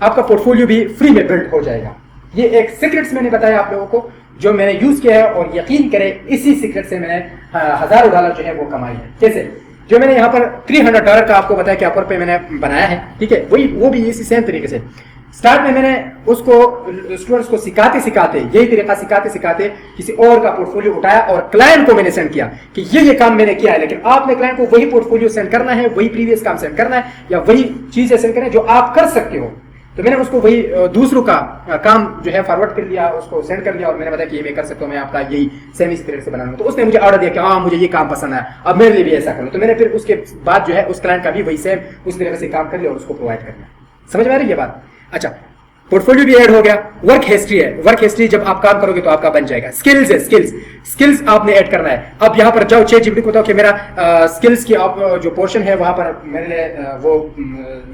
आपका पोर्टफोलियो भी फ्री में बिल्ड हो जाएगा। ये एक सीक्रेट्स मैंने बताया आप लोगों को जो मैंने यूज किया है, और यकीन करें इसी सीक्रेट से मैंने हजारों डॉलर जो है वो कमाई है। कैसे, जो मैंने यहाँ पर $300 का आपको बताया कि अपवर पे मैंने बनाया है, ठीक है, वो भी इसी सेम तरीके से स्टार्ट में मैंने उसको स्टूडेंट्स को सिखाते यही तरीका सिखाते किसी और का पोर्टफोलियो उठाया और क्लाइंट को मैंने सेंड किया कि ये काम मैंने किया है, लेकिन आपने क्लाइंट को वही पोर्टफोलियो सेंड करना है, वही प्रीवियस काम सेंड करना है, या वही चीजें सेंड करना है जो आप कर सकते हो। तो मैंने उसको वही दूसरों का काम जो है फॉरवर्ड कर लिया, उसको सेंड कर लिया, और मैंने बताया कि ये मैं कर सकता हूँ, मैं आपका यही सेम इसी तरह से बनाऊंगा। तो उसने मुझे ऑर्डर दिया कि हाँ मुझे ये काम पसंद है, अब मेरे लिए भी ऐसा करो। तो मैंने फिर उसके बाद जो है उस क्लाइंट का भी वही सेम उस तरह से काम कर लिया और उसको प्रोवाइड कर दिया। समझ में आ रही है बात। अच्छा, पोर्टफोलियो भी ऐड हो गया। वर्क हिस्ट्री है, वर्क हिस्ट्री जब आप काम करोगे तो आपका बन जाएगा। स्किल्स है, स्किल्स आपने ऐड करना है। अब यहाँ पर जाओ ChatGPT को बताओ कि मेरा स्किल्स की जो पोर्शन है वहां पर मेरे लिए वो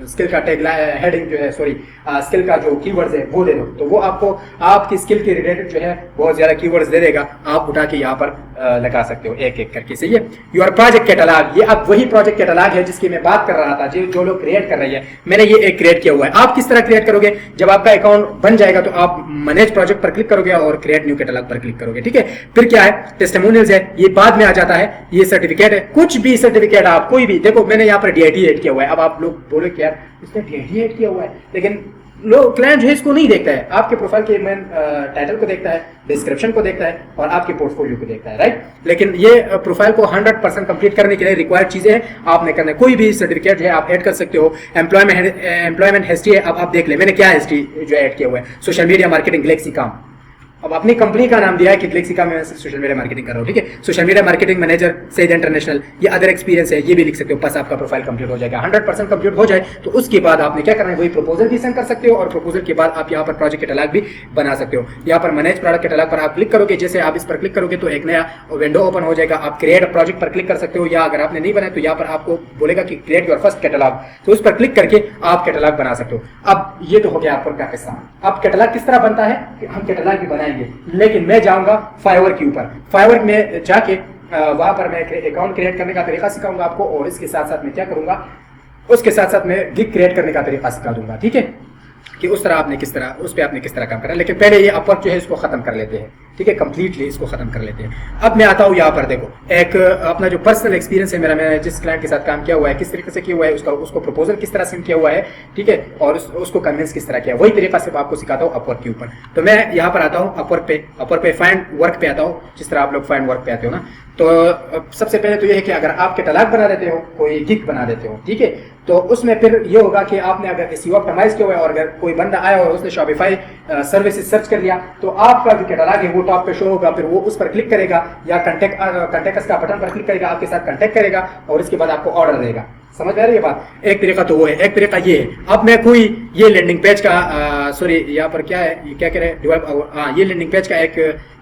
स्किल का टैग हेडिंग जो है, सॉरी स्किल का जो कीवर्ड्स है वो दे दो, तो वो आपको आपकी स्किल के रिलेटेड जो है बहुत ज्यादा कीवर्ड्स दे देगा। आप उठा के यहाँ पर लगा सकते हो एक एक करके। सही है। योर प्रोजेक्ट कैटलॉग, ये अब वही प्रोजेक्ट कैटलॉग है जिसकी मैं बात कर रहा था, जो लोग क्रिएट कर रही है, मैंने ये एक क्रिएट किया हुआ है। आप किस तरह क्रिएट करोगे, जब आपका अकाउंट बन जाएगा तो आप मैनेज प्रोजेक्ट पर क्लिक करोगे और क्रिएट न्यू कैटलॉग पर क्लिक करोगे। ठीक है। फिर क्या है, टेस्टिमोनियल्स है, ये बाद में आ जाता है। ये सर्टिफिकेट है, कुछ भी सर्टिफिकेट आप कोई भी, देखो मैंने यहाँ पर DIT ऐड किया हुआ है। अब आप लोग बोले कि यार इसने DIT ऐड किया हुआ है, लेकिन लोग क्लाइंट जो है इसको नहीं देखता है। आपके प्रोफाइल के मेन टाइटल को देखता है, डिस्क्रिप्शन को देखता है और आपके पोर्टफोलियो को देखता है, राइट। लेकिन ये प्रोफाइल को 100% कंप्लीट करने के लिए रिक्वायर्ड चीजें हैं, आपने करना है। कोई भी सर्टिफिकेट जो है आप ऐड कर सकते हो। एम्प्लॉयमेंट हिस्ट्री है, अब आप देख ले मैंने क्या हिस्ट्री जो ऐड किया हुआ है। सोशल मीडिया मार्केटिंग गैलेक्सी काम, अब अपनी कंपनी का नाम दिया है कि गैलेक्सी का मैं सोशल मीडिया मार्केटिंग कर रहा हूँ। ठीक है। Social media marketing manager says international, ये अदर एक्सपीरियंस है, ये भी लिख सकते हो। बस आपका प्रोफाइल कंप्लीट हो जाएगा। 100% कंप्लीट हो जाए तो उसके बाद आपने क्या करना है, वही प्रपोजल भी सेंड कर सकते हो और प्रपोजल के बाद आप यहाँ पर प्रोजेक्ट कैटलॉग भी बना सकते हो। यहाँ पर मैनेज प्रोडक्ट कैटलॉग पर आप क्लिक करोगे, जैसे आप इस पर क्लिक करोगे तो एक नया विंडो ओपन हो जाएगा। आप क्रिएट प्रोजेक्ट पर क्लिक कर सकते हो, या अगर आपने नहीं बनाया तो यहाँ पर आपको बोलेगा कि क्रिएट योर फर्स्ट कैटलॉग, तो उस पर क्लिक करके आप कैटलॉग बना सकते हो। अब ये तो हो गया आपका किस्सा। अब कैटलॉग किस तरह बनता है, हम कैटलॉग भी बनाएंगे। जाएंगे, लेकिन मैं जाऊंगा फाइवर के ऊपर। फाइवर में जाके वहां पर मैं अकाउंट क्रिएट करने का तरीका सिखाऊंगा आपको, और इसके साथ साथ मैं क्या करूंगा, उसके साथ साथ मैं गिग क्रिएट करने का तरीका सिखा दूंगा। ठीक है, कि उस तरह आपने किस तरह, उस पर आपने किस तरह काम करना है। लेकिन पहले ये अपवर्क जो है इसको खत्म कर लेते हैं। ठीक है, कंप्लीटली इसको खत्म कर लेते हैं। अब मैं आता हूँ यहाँ पर, देखो एक अपना जो पर्सनल एक्सपीरियंस है मेरा, मैंने जिस क्लाइंट के साथ काम किया हुआ है, किस तरीके से किया हुआ है, उसको प्रपोजल किस तरह सेंड किया हुआ है, ठीक है, और उसको कन्विंस किस तरह किया, वही तरीका से आपको सिखाता हूँ अपवर्क के ऊपर। तो मैं यहाँ पर आता हूँ अपवर्क पे फाइंड वर्क पे आता हूँ, जिस तरह आप लोग फाइंड वर्क पे आते हो ना। तो सबसे पहले तो ये है कि अगर आप कैटलॉग बना देते हो, कोई गिग बना देते हो, ठीक है, तो उसमें फिर ये होगा कि आपने अगर एसईओ ऑप्टिमाइज किया हुआ है, और अगर कोई बंदा आया और उसने शॉपिफाई सर्विसेज सर्च कर लिया, तो आपका जो कैटलॉग है वो टॉप पे शो होगा। फिर वो उस पर क्लिक करेगा या कॉन्टेक्ट का बटन पर क्लिक करेगा, आपके साथ कॉन्टेक्ट करेगा और इसके बाद आपको ऑर्डर देगा। समझ में आ रही है बात? एक तरीका तो वो है, एक तरीका ये है। अब मैं कोई ये लैंडिंग पेज का सॉरी यहाँ पर क्या है, क्या कह रहे हैं, ये लैंडिंग पेज का एक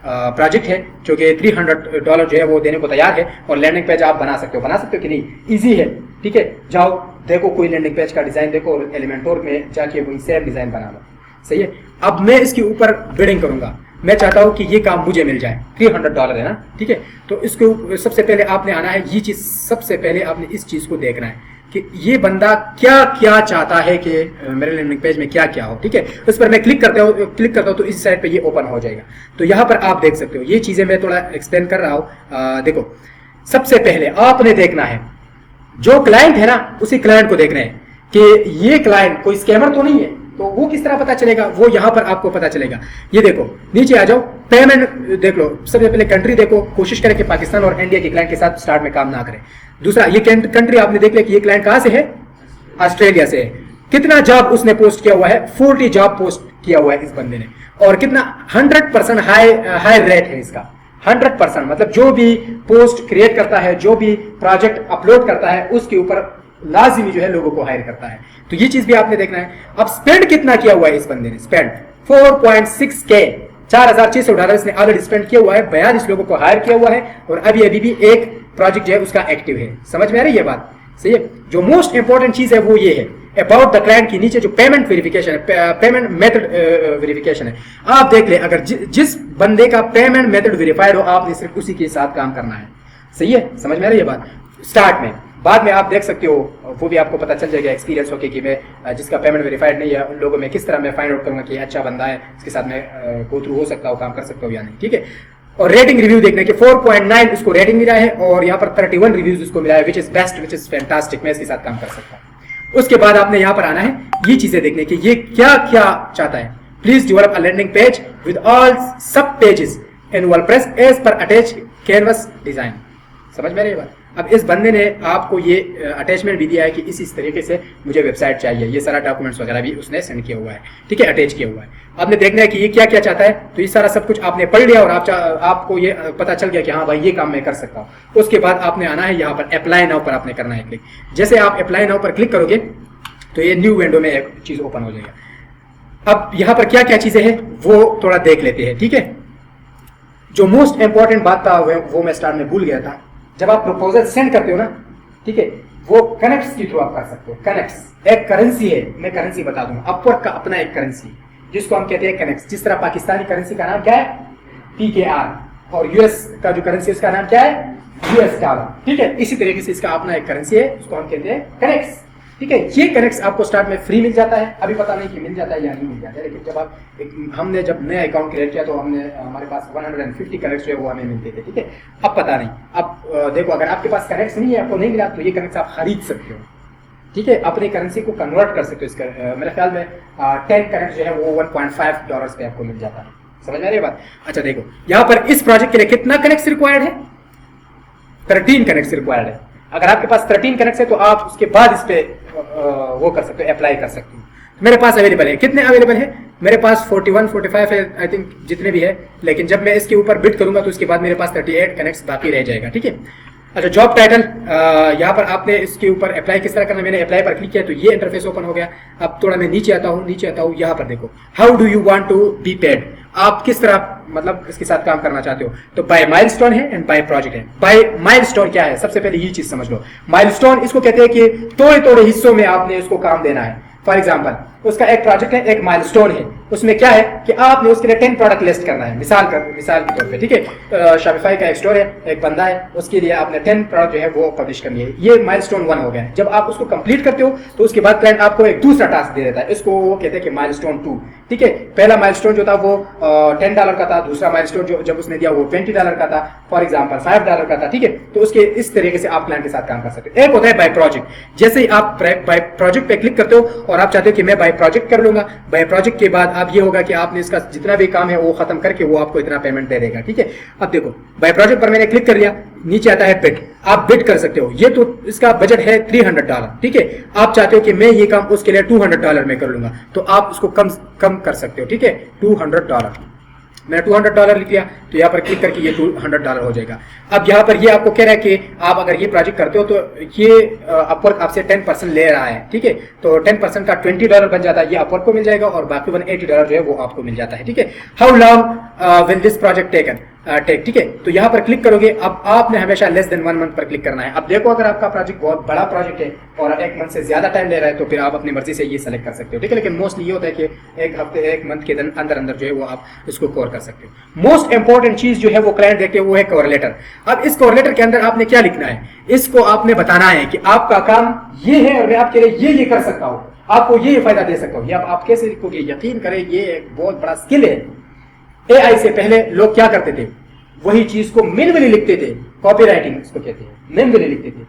प्रोजेक्ट है जो कि $300 जो है वो देने को तैयार है, और लैंडिंग पेज आप बना सकते हो कि नहीं, इजी है। ठीक है, जाओ देखो कोई लैंडिंग पेज का डिजाइन देखो, और एलिमेंटोर में जाके वही सेम डिजाइन बना लो। सही है, अब मैं इसके ऊपर बिडिंग करूंगा। मैं चाहता हूं कि ये काम मुझे मिल जाए, $300 है ना। ठीक है, तो इसको सबसे पहले आपने आना है, ये चीज सबसे पहले आपने इस चीज को देखना है कि ये बंदा क्या क्या चाहता है कि मेरे लैंडिंग पेज में क्या क्या हो। ठीक है, उस पर मैं क्लिक करता हूँ तो इस साइड पे ये ओपन हो जाएगा। तो यहाँ पर आप देख सकते हो, ये चीजें मैं थोड़ा एक्सप्लेन कर रहा हूँ। देखो, सबसे पहले आपने देखना है जो क्लाइंट है ना, उसी क्लाइंट को देखना है कि ये क्लाइंट कोई स्कैमर तो नहीं है। तो वो किस तरह पता चलेगा, वो यहां पर आपको पता चलेगा। ये देखो नीचे आ जाओ, पेमेंट देख लो। सबसे पहले कंट्री देखो, कोशिश करें कि पाकिस्तान और इंडिया के क्लाइंट के साथ स्टार्ट में काम ना करें। दूसरा, ये कंट्री आपने देख लिया कि ये क्लाइंट कहां से है, ऑस्ट्रेलिया से है। कितना जॉब उसने पोस्ट किया हुआ है, 40 जॉब पोस्ट किया हुआ है इस बंदे ने, और कितना 100% हाई रेट है इसका। 100% मतलब जो भी पोस्ट क्रिएट करता है, जो भी प्रोजेक्ट अपलोड करता है, उसके ऊपर लाजिमी जो है लोगों को हायर करता है। तो ये चीज भी आपने देखना है। अब स्पेंड कितना किया हुआ है इस बंदे ने, स्पेंड 4.6K, $4,600 इसने ऑलरेडी स्पेंड किया हुआ है, 42 लोगों को हायर किया हुआ है, और अभी भी एक प्रोजेक्ट जो है उसका एक्टिव है। समझ में आ रही है बात? सही है। जो मोस्ट इंपॉर्टेंट चीज है वो ये है, अबाउट द क्लाइंट की नीचे जो पेमेंट वेरिफिकेशन है, पेमेंट मेथड वेरिफिकेशन है, आप देख ले। अगर जिस बंदे का पेमेंट मेथड वेरीफाइड हो, आपने सिर्फ उसी के साथ काम करना है। सही है, समझ में आ रही है बात? स्टार्ट में, बाद में आप देख सकते हो, वो भी आपको पता चल जाएगा एक्सपीरियंस होके कि मैं जिसका पेमेंट वेरीफाइड नहीं है, उन लोगों में किस तरह मैं फाइंड आउट करूंगा कि अच्छा बंदा है, इसके साथ मैं गो थ्रू हो सकता हूँ, काम कर सकता हूँ या नहीं। ठीक है, और रेटिंग रिव्यू देखने के 4.9 उसको रेटिंग मिला है, और यहाँ पर 31 रिव्यूज उसको मिला है, which is best, which is fantastic, मैं इसके साथ काम कर सकता हूँ। उसके बाद आपने यहाँ पर आना है, ये चीजें देखने की ये क्या क्या चाहता है। Please develop a landing page with all sub pages in WordPress as per attach canvas design. समझ में आ रही है बात? अब इस बंदे ने आपको ये अटैचमेंट भी दिया है कि इस तरीके से मुझे वेबसाइट चाहिए, ये सारा डॉक्यूमेंट्स वगैरह भी उसने सेंड किया हुआ है। ठीक है, अटैच किया हुआ है। आपने देखना है कि ये क्या क्या चाहता है, तो ये सारा सब कुछ आपने पढ़ लिया और आपको ये पता चल गया कि हाँ भाई ये काम मैं कर सकता हूँ। उसके बाद आपने आना है यहाँ पर अप्लाई नाउ पर आपने करना है क्लिक। जैसे आप अप्लाई नाउ पर क्लिक करोगे तो ये न्यू विंडो में एक चीज ओपन हो जाएगा। अब यहाँ पर क्या क्या चीजें हैं वो थोड़ा देख लेते हैं। ठीक है, जो मोस्ट इंपॉर्टेंट बात था वो मैं स्टार्ट में भूल गया था। जब आप प्रपोजल सेंड करते हो ना, ठीक है, वो कनेक्ट्स के थ्रू आप कर सकते हो। कनेक्ट्स एक करेंसी है, मैं करेंसी बता दूंगा। अपवर्क का अपना एक करेंसी जिसको हम कहते हैं कनेक्ट्स। जिस तरह पाकिस्तानी करेंसी का नाम क्या है, PKR, और यूएस का जो करेंसी है उसका नाम क्या है, US डॉलर। ठीक है, इसी तरीके से इसका अपना एक करेंसी है, उसको हम कहते हैं कनेक्ट्स। ठीक है, ये कनेक्ट्स आपको स्टार्ट में फ्री मिल जाता है। अभी पता नहीं कि मिल जाता है या नहीं मिल जाता है, लेकिन हमने जब नया अकाउंट क्रिएट किया तो हमारे पास 150 कनेक्ट्स जो है वो हमें मिलते थे। ठीक है, अब पता नहीं, अब देखो अगर आपके पास कनेक्ट्स नहीं है, आपको नहीं मिला, तो ये कनेक्ट्स आप खरीद सकते हो। ठीक है, अपनी करेंसी को कन्वर्ट कर सकते हो। इसका मेरे ख्याल में 10 कनेक्ट जो है वो $1.5 पे आपको मिल जाता है। समझ में आ रही है बात? अच्छा देखो, यहाँ पर इस प्रोजेक्ट के लिए कितना कनेक्ट्स रिक्वायर्ड है, 13 कनेक्ट्स रिक्वायर्ड है। अगर आपके पास 13 कनेक्ट्स है तो आप उसके बाद इस पे वो कर सकते हो, अप्लाई कर सकते हो। तो मेरे पास अवेलेबल है, कितने अवेलेबल है मेरे पास 41 45 है आई थिंक, जितने भी है। लेकिन जब मैं इसके ऊपर बिड करूंगा तो इसके बाद मेरे पास 38 कनेक्ट्स बाकी रह जाएगा। ठीक है, अच्छा जॉब टाइटल, यहाँ पर आपने इसके ऊपर अप्लाई किस तरह करना, मैंने अप्लाई पर क्लिक किया तो ये इंटरफेस ओपन हो गया। अब थोड़ा मैं नीचे आता हूँ, यहाँ पर देखो, how do you want to be paid, आप किस तरह मतलब इसके साथ काम करना चाहते हो। तो बाय माइलस्टोन है एंड बाय प्रोजेक्ट है। बाय माइलस्टोन क्या है, सबसे पहले ये चीज समझ लो। माइलस्टोन इसको कहते हैं कि थोड़े थोड़े हिस्सों में आपने इसको काम देना है। फॉर एग्जाम्पल उसका एक प्रोजेक्ट है, एक माइलस्टोन है। उसमें क्या है कि आपने उसके लिए 10 प्रोडक्ट लिस्ट करना है, मिसाल के तौर पे, ठीक है। शॉपिफाई का एक स्टोर है, एक बंदा है, उसके लिए आपने 10 प्रोडक्ट जो है वो पब्लिश करनी है। ये माइलस्टोन 1 हो गया। जब आप उसको कंप्लीट करते हो तो उसके बाद क्लाइंट आपको एक दूसरा टास्क दे देता है, इसको वो कहते हैं कि माइलस्टोन 2, ठीक है। पहला माइलस्टोन जो था वो $10 का था, दूसरा माइलस्टोन जो जब उसने दिया वो $20 का था, फॉर एग्जाम्पल $5 का था, ठीक है। तो उसके इस तरीके से आप क्लाइंट के साथ काम कर सकते हो। एक होता है बाय प्रोजेक्ट। जैसे ही आप बाय प्रोजेक्ट पे क्लिक करते हो और आप चाहते हो कि मैं बाय प्रोजेक्ट कर लूंगा, बाय प्रोजेक्ट के बाद अब ये होगा कि आपने इसका जितना भी काम है वो खत्म करके वो आपको इतना पेमेंट दे देगा, ठीक है। अब देखो बाय प्रोजेक्ट पर मैंने क्लिक कर लिया, नीचे आता है बिड, आप बिड कर सकते हो। ये तो इसका बजट है $300, ठीक है। आप चाहते हो कि मैं ये काम उसके लिए $200 में कर लूंगा, तो आप उसको कम कर सकते हो, ठीक है। $200 मैंने $200 लिख लिया, तो यहाँ पर क्लिक करके ये $200 हो जाएगा। अब यहाँ पर ये आपको कह रहा है कि आप अगर ये प्रोजेक्ट करते हो तो ये अपवर्क आपसे 10% ले रहा है, ठीक है। तो 10% का $20 बन जाता है, ये अपवर्क को मिल जाएगा और बाकी $180 जो है वो आपको मिल जाता है, ठीक है। How long will this project taken take, ठीक है। तो यहाँ पर क्लिक करोगे, अब आपने हमेशा लेस देन 1 मंथ पर क्लिक करना है। अब देखो अगर आपका प्रोजेक्ट बहुत बड़ा प्रोजेक्ट है और 1 मंथ से ज्यादा टाइम ले रहा है तो फिर आप अपनी मर्जी से ये सेलेक्ट कर सकते हो, ठीक है। लेकिन मोस्टली ये होता है कि 1 हफ्ते 1 मंथ के अंदर अंदर जो है वो आप इसको कवर कर सकते हो। मोस्ट इंपॉर्टेंट चीज जो है वो क्लाइंट देखते हैं वो है कवर लेटर। अब इस कवर लेटर के अंदर आपने क्या लिखना है, इसको आपने बताना है कि आपका काम ये है और मैं आपके लिए ये कर सकता हूँ, आपको ये फायदा दे सकता हूँ। ये आप कैसे लिखोगे, यकीन करें ये एक बहुत बड़ा स्किल है। AI से पहले लोग क्या करते थे, वही चीज को मिनिमली लिखते थे, कॉपी राइटिंग इसको कहते हैं, मिनिमली लिखते थे।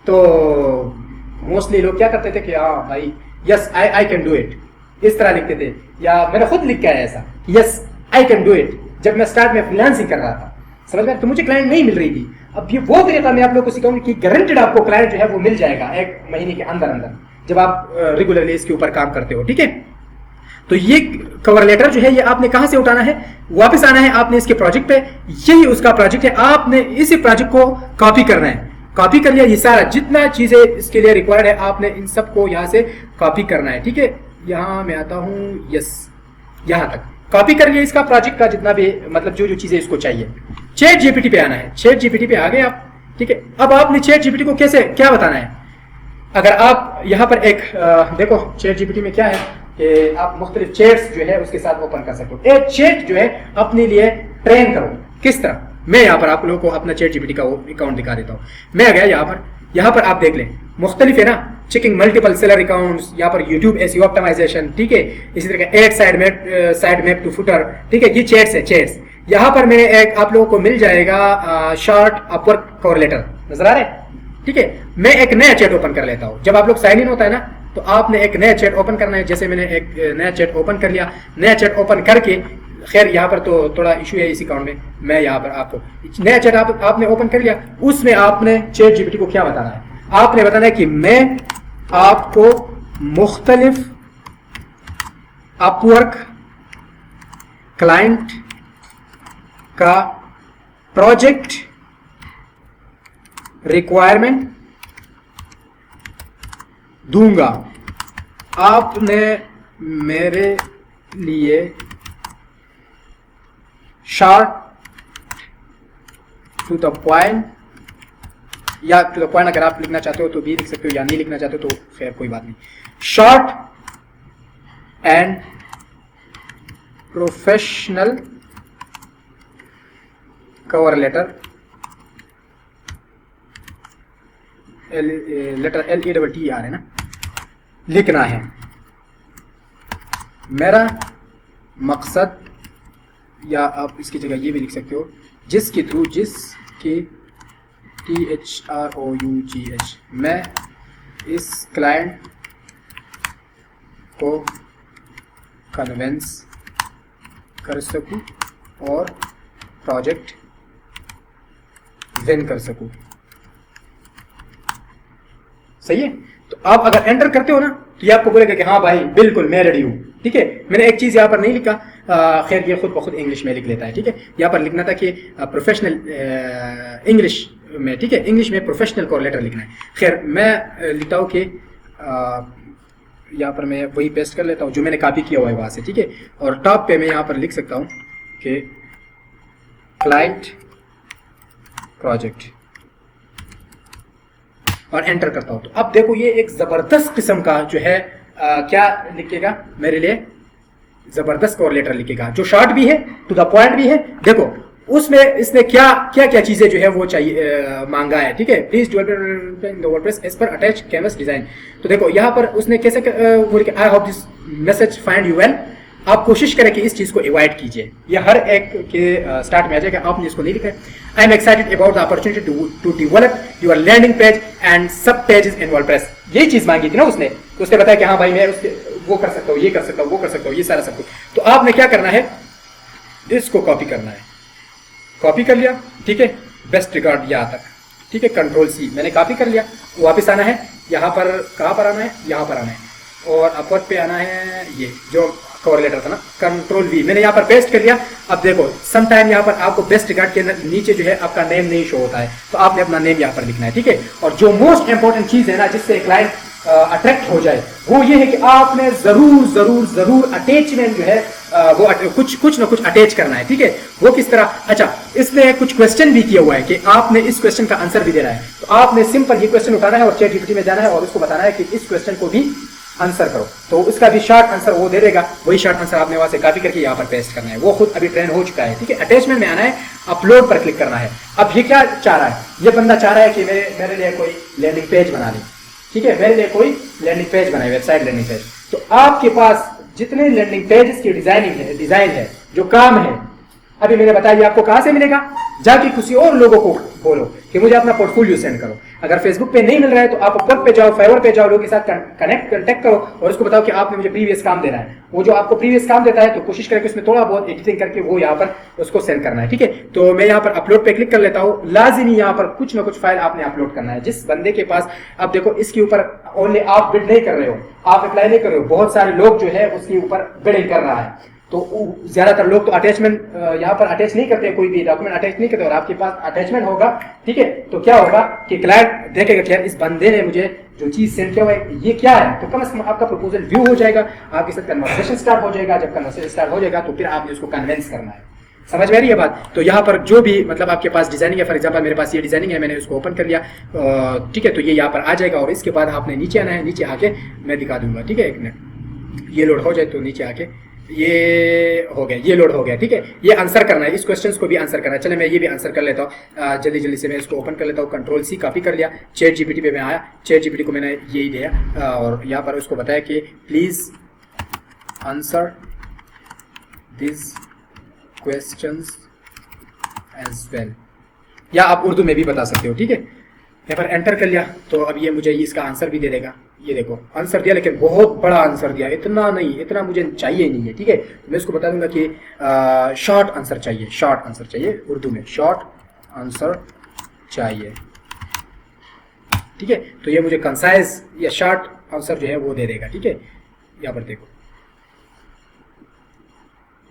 तो मोस्टली लोग क्या करते थे कि हाँ भाई yes I can do it, इस तरह लिखते थे। या मैंने खुद लिख के आया ऐसा, yes I can do it, जब मैं स्टार्ट में फ्रीलांसिंग कर रहा था, समझ में, तो मुझे क्लाइंट नहीं मिल रही थी। अब ये वो तरीका मैं आप लोग को सिखाऊंगी कि गारंटेड आपको क्लाइंट जो है वो मिल जाएगा 1 महीने के अंदर अंदर, जब आप रेगुलरली इसके ऊपर काम करते हो, ठीक है। तो ये कवर लेटर जो है ये आपने कहां से उठाना है, वापस आना है आपने इसके प्रोजेक्ट पे, यही उसका प्रोजेक्ट है, आपने इसी प्रोजेक्ट को कॉपी करना है। कॉपी कर लिया, ये सारा जितना चीजें इसके लिए रिक्वायर्ड है आपने इन सबको यहां से कॉपी करना है, ठीक है। यहां मैं आता हूं, यस यहां तक कॉपी कर लिया इसका प्रोजेक्ट का जितना भी, मतलब जो जो चीजें इसको चाहिए। चैट जीपीटी पे आना है, चैट जीपीटी पे आ गए आप, ठीक है। अब आपने चैट जीपीटी को कैसे क्या बताना है, अगर आप यहां पर एक देखो चैट जीपीटी में क्या है कि आप मुख्तलिफ चैट्स जो है उसके साथ ओपन कर सकते हो। एक चैट जो है अपने लिए ट्रेन करो, किस तरह, मैं यहाँ पर आप लोगों को अपना चैट जीपीटी का अकाउंट दिखा देता हूँ। मैं आ गया यहाँ पर आप देख लें, मुख्तलिफ है ना, चेकिंग मल्टीपल सेलर अकाउंट्स, यहाँ पर यूट्यूब एसईओ ऑप्टिमाइजेशन, ठीक है। इसी तरह का add sitemap to footer, ठीक है। ये चैट्स है, चैट्स। यहाँ पर मैंने एक आप लोगों को मिल जाएगा शॉर्ट अपवर्क कवर लेटर, नजर आ रहा है, ठीक है। मैं एक नया चैट ओपन कर लेता हूँ। जब आप लोग साइन इन होता है ना तो आपने एक नया चैट ओपन करना है। जैसे मैंने एक नया चैट ओपन कर लिया, नया चैट ओपन करके, खैर यहाँ पर तो थोड़ा इशू है इस अकाउंट में, मैं यहाँ पर आपको नया चैट आपने ओपन कर लिया, उसमें आपने चैट जीपीटी को क्या बताना है, आपने बताना है कि मैं आपको मुख्तलिफ अपवर्क क्लाइंट का प्रोजेक्ट रिक्वायरमेंट दूंगा, आपने मेरे लिए शॉर्ट टू द पॉइंट, या टू द पॉइंट अगर आप लिखना चाहते हो तो भी लिख सकते हो, या नहीं लिखना चाहते हो तो खैर कोई बात नहीं, short and professional cover letter, letter LETTER है ना, लिखना है। मेरा मकसद, या आप इसकी जगह ये भी लिख सकते हो, जिसके थ्रू, जिसके THROUGH, मैं इस क्लाइंट को कन्विंस कर सकूं और प्रोजेक्ट विन कर सकूं। सही है। तो आप अगर एंटर करते हो ना तो ये आपको बोलेगा कि हाँ भाई बिल्कुल मैं रेडी हूँ, ठीक है। मैंने एक चीज यहाँ पर नहीं लिखा, खैर ये खुद ब खुद इंग्लिश में लिख लेता है, ठीक है। यहाँ पर लिखना था कि प्रोफेशनल इंग्लिश में, ठीक है, इंग्लिश में प्रोफेशनल कवर लेटर लिखना है। खैर मैं लिखता हूँ कि यहाँ पर मैं वही पेस्ट कर लेता हूँ जो मैंने कॉपी किया हुआ है वहां से, ठीक है। और टॉप पे मैं यहाँ पर लिख सकता हूँ कि क्लाइंट प्रोजेक्ट, और एंटर करता हूं। तो अब देखो ये एक जबरदस्त किस्म का जो है क्या लिखेगा मेरे लिए, जबरदस्त कोरिलेटर लिखेगा जो शॉर्ट भी है, टू द पॉइंट भी है। देखो उसमें इसने क्या क्या क्या चीजें जो है वो चाहिए मांगा है, ठीक है। Please WordPress as per attach canvas design. तो देखो यहाँ पर उसने कैसे I hope this message find you well. आप कोशिश करें कि इस चीज को अवॉइड कीजिए, ये हर एक के स्टार्ट में आ जाएगा, आपने इसको नहीं लिखा है। I am excited about the opportunity to develop your landing page and sub pages in WordPress. यही चीज मांगी थी ना उसने, तो उसने बताया कि हाँ भाई मैं उसके वो कर सकता हूँ, ये कर सकता हूँ, वो कर सकता हूँ, ये सारा सब कुछ। तो आपने क्या करना है, इसको कॉपी करना है, कॉपी कर लिया, ठीक है, बेस्ट रिगार्ड यहाँ तक, ठीक है, कंट्रोल सी मैंने कॉपी कर लिया। वापस आना है यहाँ पर, कहाँ पर आना है, यहाँ पर आना है, और अपवर्ड पे आना है, ये जो कोरिलेटर था ना, कंट्रोल वी मैंने यहाँ पर पेस्ट कर लिया। अब देखो समटाइम यहाँ पर आपको बेस्ट रिगार्ड के नीचे जो है आपका नेम नहीं शो होता है, तो आपने अपना नेम यहाँ पर लिखना है, ठीक है। और जो मोस्ट इंपॉर्टेंट चीज है ना जिससे क्लाइंट अट्रैक्ट हो जाए वो ये है कि आपने जरूर जरूर जरूर अटैचमेंट जो है वो कुछ ना कुछ अटैच करना है, ठीक है। वो किस तरह, अच्छा इसने कुछ क्वेश्चन भी किया हुआ है कि आपने इस क्वेश्चन का आंसर भी देना है। तो आपने सिंपल ये क्वेश्चन उठाना है और चैट जीपीटी में जाना है और उसको बताना है कि इस क्वेश्चन को भी आंसर करो, तो उसका भी शॉर्ट आंसर वो दे देगा। वही शॉर्ट आंसर आपने वहां से कॉपी करके यहाँ पर पेस्ट करना है, वो खुद अभी ट्रेन हो चुका है, ठीक है। अटैचमेंट में आना है, अपलोड पर क्लिक करना है। अब ये क्या चाह रहा है, ये बंदा चाह रहा है कि मेरे लिए कोई लैंडिंग पेज बना ले, ठीक है, मेरे लिए कोई लैंडिंग पेज बनाए, वेबसाइट लैंडिंग पेज। तो आपके पास जितने लैंडिंग पेजेस की डिजाइन है, जो काम है, अभी मैंने बताया आपको कहां से मिलेगा, जाके किसी और लोगों को बोलो कि मुझे अपना पोर्टफोलियो सेंड करो। अगर फेसबुक पे नहीं मिल रहा है तो आप अपवर्क पे जाओ, फाइवर पे जाओ, लोगों के साथ कनेक्ट करो और उसको बताओ कि आपने मुझे प्रीवियस काम देना है। वो जो आपको प्रीवियस काम देता है तो कोशिश करें कि उसमें थोड़ा बहुत एडिटिंग करके वो यहाँ पर उसको सेंड करना है, ठीक है। तो मैं यहाँ पर अपलोड पे क्लिक कर लेता हूँ। लाजिमी यहाँ पर कुछ ना कुछ फाइल आपने अपलोड करना है जिस बंदे के पास। अब देखो इसके ऊपर ओनली आप बिड नहीं कर रहे हो, आप अप्लाई नहीं कर रहे हो, बहुत सारे लोग जो है उसके ऊपर बिडिंग कर रहा है। तो ज्यादातर लोग तो अटैचमेंट यहाँ पर अटैच नहीं करते, कोई भी डॉक्यूमेंट अटैच नहीं करते, और आपके पास अटैचमेंट होगा, ठीक है। तो क्या होगा कि क्लाइंट देखेगा कि यार इस बंदे ने मुझे जो चीज सेंड किया हुआ है ये क्या है, तो कम से कम आपका प्रपोजल व्यू हो जाएगा, आपके साथ कन्वर्सेशन स्टार्ट हो जाएगा। जब कन्वर्सेशन स्टार्ट हो जाएगा तो फिर आपने उसको कन्विंस करना है। समझ में आ रही है बात। तो यहाँ पर जो भी मतलब आपके पास डिजाइनिंग है, फॉर एग्जांपल मेरे पास ये डिजाइनिंग है, मैंने उसको ओपन कर लिया, ठीक है। तो ये यहाँ पर आ जाएगा और इसके बाद आपने नीचे आना है, नीचे आके मैं दिखा दूंगा, ठीक है। एक मिनट ये लोड हो जाए तो नीचे आके ये हो गया, ये लोड हो गया, ठीक है। ये आंसर करना है, इस क्वेश्चंस को भी आंसर करना है। चले मैं ये भी आंसर कर लेता हूँ जल्दी जल्दी से। मैं इसको ओपन कर लेता हूँ, कंट्रोल सी कॉपी कर लिया, चैट जीपीटी पे मैं आया, चैट जीपीटी को मैंने यही दिया और यहाँ पर उसको बताया कि please answer this questions as well, या आप उर्दू में भी बता सकते हो, ठीक है। यहाँ पर एंटर कर लिया तो अब ये मुझे इसका आंसर भी दे देगा। ये देखो आंसर दिया, लेकिन बहुत बड़ा आंसर दिया, इतना नहीं, इतना मुझे चाहिए नहीं है, ठीक है। तो मैं इसको बता दूंगा कि शॉर्ट आंसर चाहिए, शॉर्ट आंसर चाहिए, उर्दू में शॉर्ट आंसर चाहिए, ठीक है। तो ये मुझे कंसाइज या शॉर्ट आंसर जो है वो दे देगा, ठीक है। यहाँ पर देखो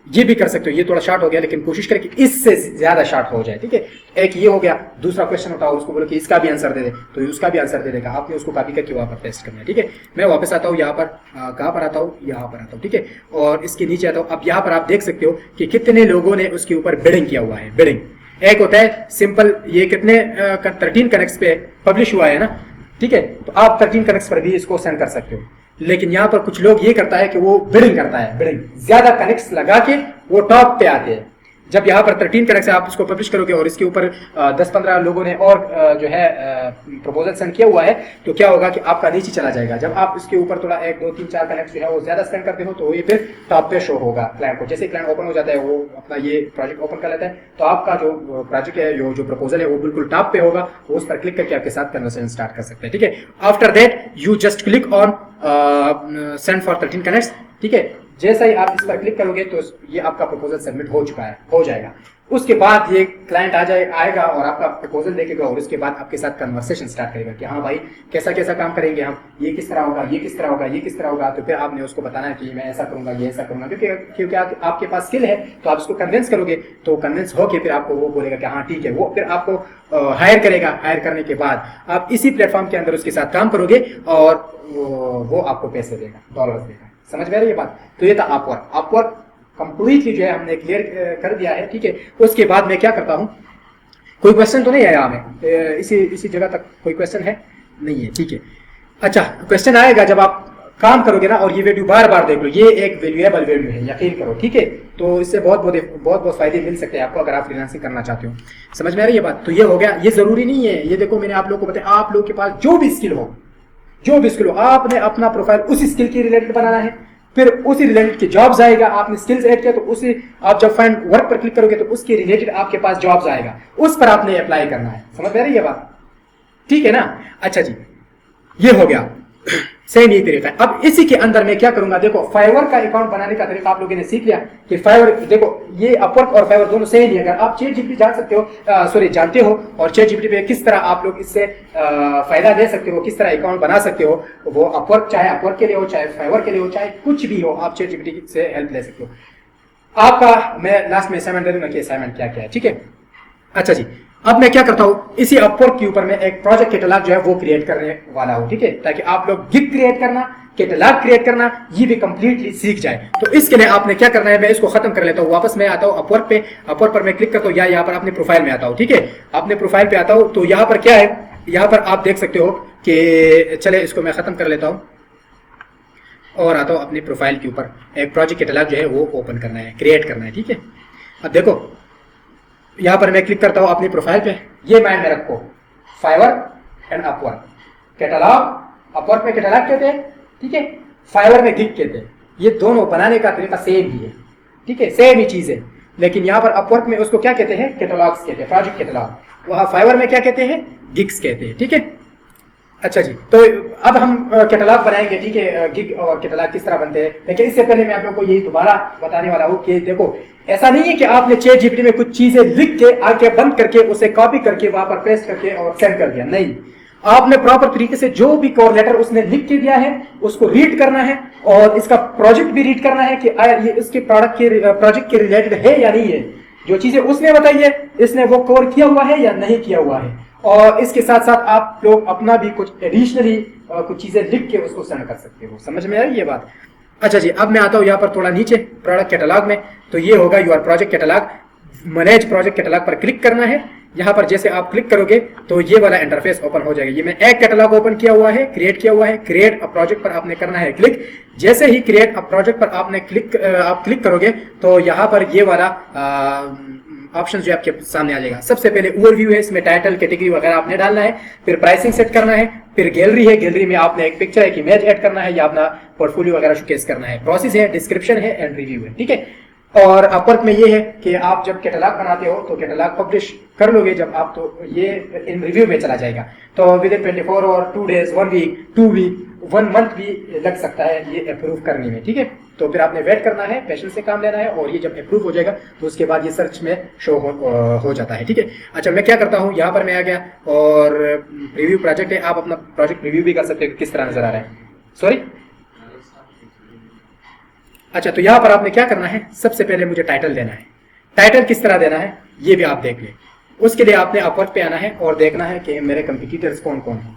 ये भी कर सकते हो, ये थोड़ा शॉर्ट हो गया, लेकिन कोशिश करें कि इससे ज्यादा शॉर्ट हो जाए, ठीक है। एक ये हो गया, दूसरा क्वेश्चन उठाओ, उसको बोलो कि इसका भी आंसर दे दे, तो उसका भी आंसर दे देगा। आपने उसको कॉपी करके वहां पर पेस्ट करना है, ठीक है। मैं वापस आता हूँ यहाँ पर, कहाँ पर आता हूँ, यहाँ पर आता हूँ, ठीक है। और इसके नीचे आता हूँ। अब यहाँ पर आप देख सकते हो कि कितने लोगों ने उसके ऊपर बिडिंग किया हुआ है। बिडिंग एक होता है सिंपल, ये कितने 13 कनेक्ट्स पे पब्लिश हुआ है ना, ठीक है। तो आप 13 कनेक्ट्स पर भी इसको सेंड कर सकते हो। लेकिन यहाँ पर कुछ लोग ये करता है कि वो बिडिंग करता है, बिडिंग ज्यादा कनेक्ट्स लगा के वो टॉप पे आते हैं। जब यहाँ पर 13 कनेक्ट आप इसको पब्लिश करोगे और इसके ऊपर 10-15 लोगों ने और जो है प्रपोजल सेंड किया हुआ है, तो क्या होगा कि आपका नीचे चला जाएगा। जब आप इसके ऊपर थोड़ा 1, 2, 3, 4 कनेक्ट जो है वो ज्यादा स्पेंड करते हो तो ये फिर टॉप पे शो होगा क्लाइंट को। जैसे क्लाइंट ओपन हो जाता है, वो अपना ये प्रोजेक्ट ओपन कर लेता है, तो आपका जो प्रोजेक्ट है, जो प्रपोजल है वो बिल्कुल टॉप पे होगा। वो उस पर क्लिक करके आपके साथ कन्वर्सेशन स्टार्ट कर सकते हैं, ठीक है। After that you just click on send for 13 connects, ठीक है। जैसा ही आप इस पर क्लिक करोगे तो ये आपका प्रपोजल सबमिट हो चुका है, हो जाएगा। उसके बाद ये क्लाइंट आएगा और आपका प्रपोजल देखेगा और उसके बाद आपके साथ कन्वर्सेशन स्टार्ट करेगा कि हाँ भाई कैसा कैसा काम करेंगे हम, ये किस तरह होगा, ये किस तरह होगा, ये किस तरह होगा। तो फिर आपने उसको बताना है कि मैं ऐसा करूंगा, ये ऐसा करूंगा, क्योंकि आपके पास स्किल है तो आप उसको कन्विंस करोगे। तो कन्विंस होके फिर आपको वो बोलेगा कि हाँ ठीक है, वो फिर आपको हायर करेगा। हायर करने के बाद आप इसी प्लेटफॉर्म के अंदर उसके साथ काम करोगे और वो आपको पैसे देगा, डॉलर्स देगा। समझ में आ रही है बात। तो ये था अपवर्क। अपवर्क कंप्लीटली जो है हमने क्लियर कर दिया है, ठीक है। उसके बाद मैं क्या करता हूँ, कोई क्वेश्चन तो नहीं है यहाँ में, इसी जगह तक कोई क्वेश्चन है नहीं है, ठीक है। अच्छा क्वेश्चन आएगा जब आप काम करोगे ना और ये वीडियो बार बार देख लो, ये एक वैल्यूएबल वीडियो है, यकीन करो, ठीक है। तो इससे बहुत फायदे मिल सकते हैं आपको अगर आप फ्रीलांसिंग करना चाहते हो। समझ में आ रही है बात? तो ये हो गया। ये जरूरी नहीं है, ये देखो मैंने आप लोगों को बताया, आप लोगों के पास जो भी स्किल हो आपने अपना प्रोफाइल उसी स्किल के रिलेटेड बनाना है, फिर उसी रिलेटेड के जॉब्स आएगा। आपने स्किल्स ऐड किया तो उसी आप जब फाइंड वर्क पर क्लिक करोगे तो उसके रिलेटेड आपके पास जॉब्स आएगा, उस पर आपने अप्लाई करना है। समझ में आ रही है बात? ठीक है ना? अच्छा जी, ये हो गया, सेम यही तरीका है। अब इसी के अंदर मैं क्या करूंगा, देखो फाइवर का अकाउंट बनाने का तरीका आप लोगों ने सीख लिया कि फाइवर, देखो ये अपवर्क और फाइवर दोनों सेम ही है। अगर आप चैट जीपीटी जानते हो और चैट जीपीटी पे किस तरह आप लोग इससे फायदा ले सकते हो, किस तरह अकाउंट बना सकते हो, वो अपवर्क चाहे अपवर्क के लिए हो, चाहे फाइवर के लिए हो, चाहे कुछ भी हो, आप चैट जीपीटी से हेल्प ले सकते हो। आपका मैं लास्ट में असाइनमेंट दे दूंगा कि असाइनमेंट क्या क्या है, ठीक है। अच्छा जी, अब मैं क्या करता हूं, इसी अपवर्क के ऊपर मैं एक प्रोजेक्ट कैटलॉग जो है वो क्रिएट करने वाला हूं, ठीक है, ताकि आप लोग गिग क्रिएट करना, कैटलॉग क्रिएट करना ये भी कंप्लीटली सीख जाए। तो इसके लिए आपने क्या करना है, मैं इसको खत्म कर लेता हूं, वापस मैं आता हूं अपवर्क पे, अपवर्क पर मैं क्लिक करता हूं या यहाँ पर अपने प्रोफाइल में आता हूं, ठीक है। अपने प्रोफाइल पे आता हूं तो यहाँ पर क्या है, यहाँ पर आप देख सकते हो कि चले इसको मैं खत्म कर लेता हूं और आता हूं अपनी प्रोफाइल के ऊपर। एक प्रोजेक्ट कैटलॉग जो है वो ओपन करना है, क्रिएट करना है, ठीक है। अब देखो यहां पर मैं क्लिक करता हूं अपनी प्रोफाइल पे, ये माइंड में रखो, Fiverr and Upwork, catalog Upwork में कैटलॉग कहते हैं, ठीक है, फाइवर में गिग कहते हैं। ये दोनों बनाने का तरीका सेम ही है, ठीक है, सेम ही चीज है। लेकिन यहाँ पर अपवर्क में उसको क्या कहते हैं, कैटलॉग्स कहते हैं, प्रोजेक्ट कैटलॉग। वहां फाइवर में क्या कहते हैं, गिग्स कहते हैं, ठीक है। अच्छा जी, तो अब हम कैटलॉग बनाएंगे, ठीक है, गिग और कैटलॉग किस तरह बनते हैं। लेकिन इससे पहले मैं आप लोगों को यही दोबारा बताने वाला हूँ कि देखो ऐसा नहीं है कि आपने चैट जीपीटी में कुछ चीजें लिख के आके बंद करके उसे कॉपी करके वहां पर पेस्ट करके और सेंड कर दिया, नहीं। आपने प्रॉपर तरीके से जो भी कवर लेटर उसने लिख के दिया है उसको रीड करना है और इसका प्रोजेक्ट भी रीड करना है कि ये इसके प्रोजेक्ट के रिलेटेड है या नहीं है। जो चीजें उसने बताई है इसने वो कवर किया हुआ है या नहीं किया हुआ है। और इसके साथ साथ आप लोग अपना भी कुछ एडिशनली कुछ चीजें लिख के उसको सेंड कर सकते हो। समझ में आई ये बात? अच्छा जी, अब मैं आता हूं यहाँ पर थोड़ा नीचे प्रोडक्ट कैटलॉग में, तो ये होगा your project catalogue. Manage project catalogue पर क्लिक करना है। यहाँ पर जैसे आप क्लिक करोगे तो ये वाला इंटरफेस ओपन हो जाएगा। ये मैं एक कैटलॉग ओपन किया हुआ है, क्रिएट किया हुआ है। क्रिएट अ प्रोजेक्ट पर आपने करना है क्लिक। जैसे ही क्रिएट अ प्रोजेक्ट पर आपने आप क्लिक करोगे तो यहाँ पर ये वाला ऑप्शन जो आपके सामने आ जाएगा। सबसे पहले ओवरव्यू है, इसमें टाइटल कैटेगरी वगैरह आपने डालना है, फिर प्राइसिंग सेट करना है, फिर गैलरी है, गैलरी में आपने एक पिक्चर एक इमेज ऐड करना है या अपना पोर्टफोलियो वगैरह शोकेस करना है, प्रोसेस है, डिस्क्रिप्शन है एंड रिव्यू है, ठीक है। और अपवर्क में ये है कि आप जब कैटलॉग बनाते हो तो कैटलॉग पब्लिश कर लोगे जब आप, तो ये इन रिव्यू में चला जाएगा। तो विद इन 24 और 2 डेज, 1 वीक, 2 वीक, 1 मंथ भी लग सकता है ये अप्रूव करने में, ठीक है। तो फिर आपने वेट करना है, पेशेंस से काम लेना है और ये जब अप्रूव हो जाएगा तो उसके बाद ये सर्च में शो हो जाता है, ठीक है। अच्छा, मैं क्या करता हूँ, यहाँ पर मैं आ गया और रिव्यू प्रोजेक्ट है, आप अपना प्रोजेक्ट रिव्यू भी कर सकते हो किस तरह नजर आ रहा है। सॉरी, अच्छा, तो यहाँ पर आपने क्या करना है, सबसे पहले मुझे टाइटल देना है। टाइटल किस तरह देना है ये भी आप देख लें। उसके लिए आपने अपवर्क पे आना है और देखना है कि मेरे कंपटीटर्स कौन कौन है,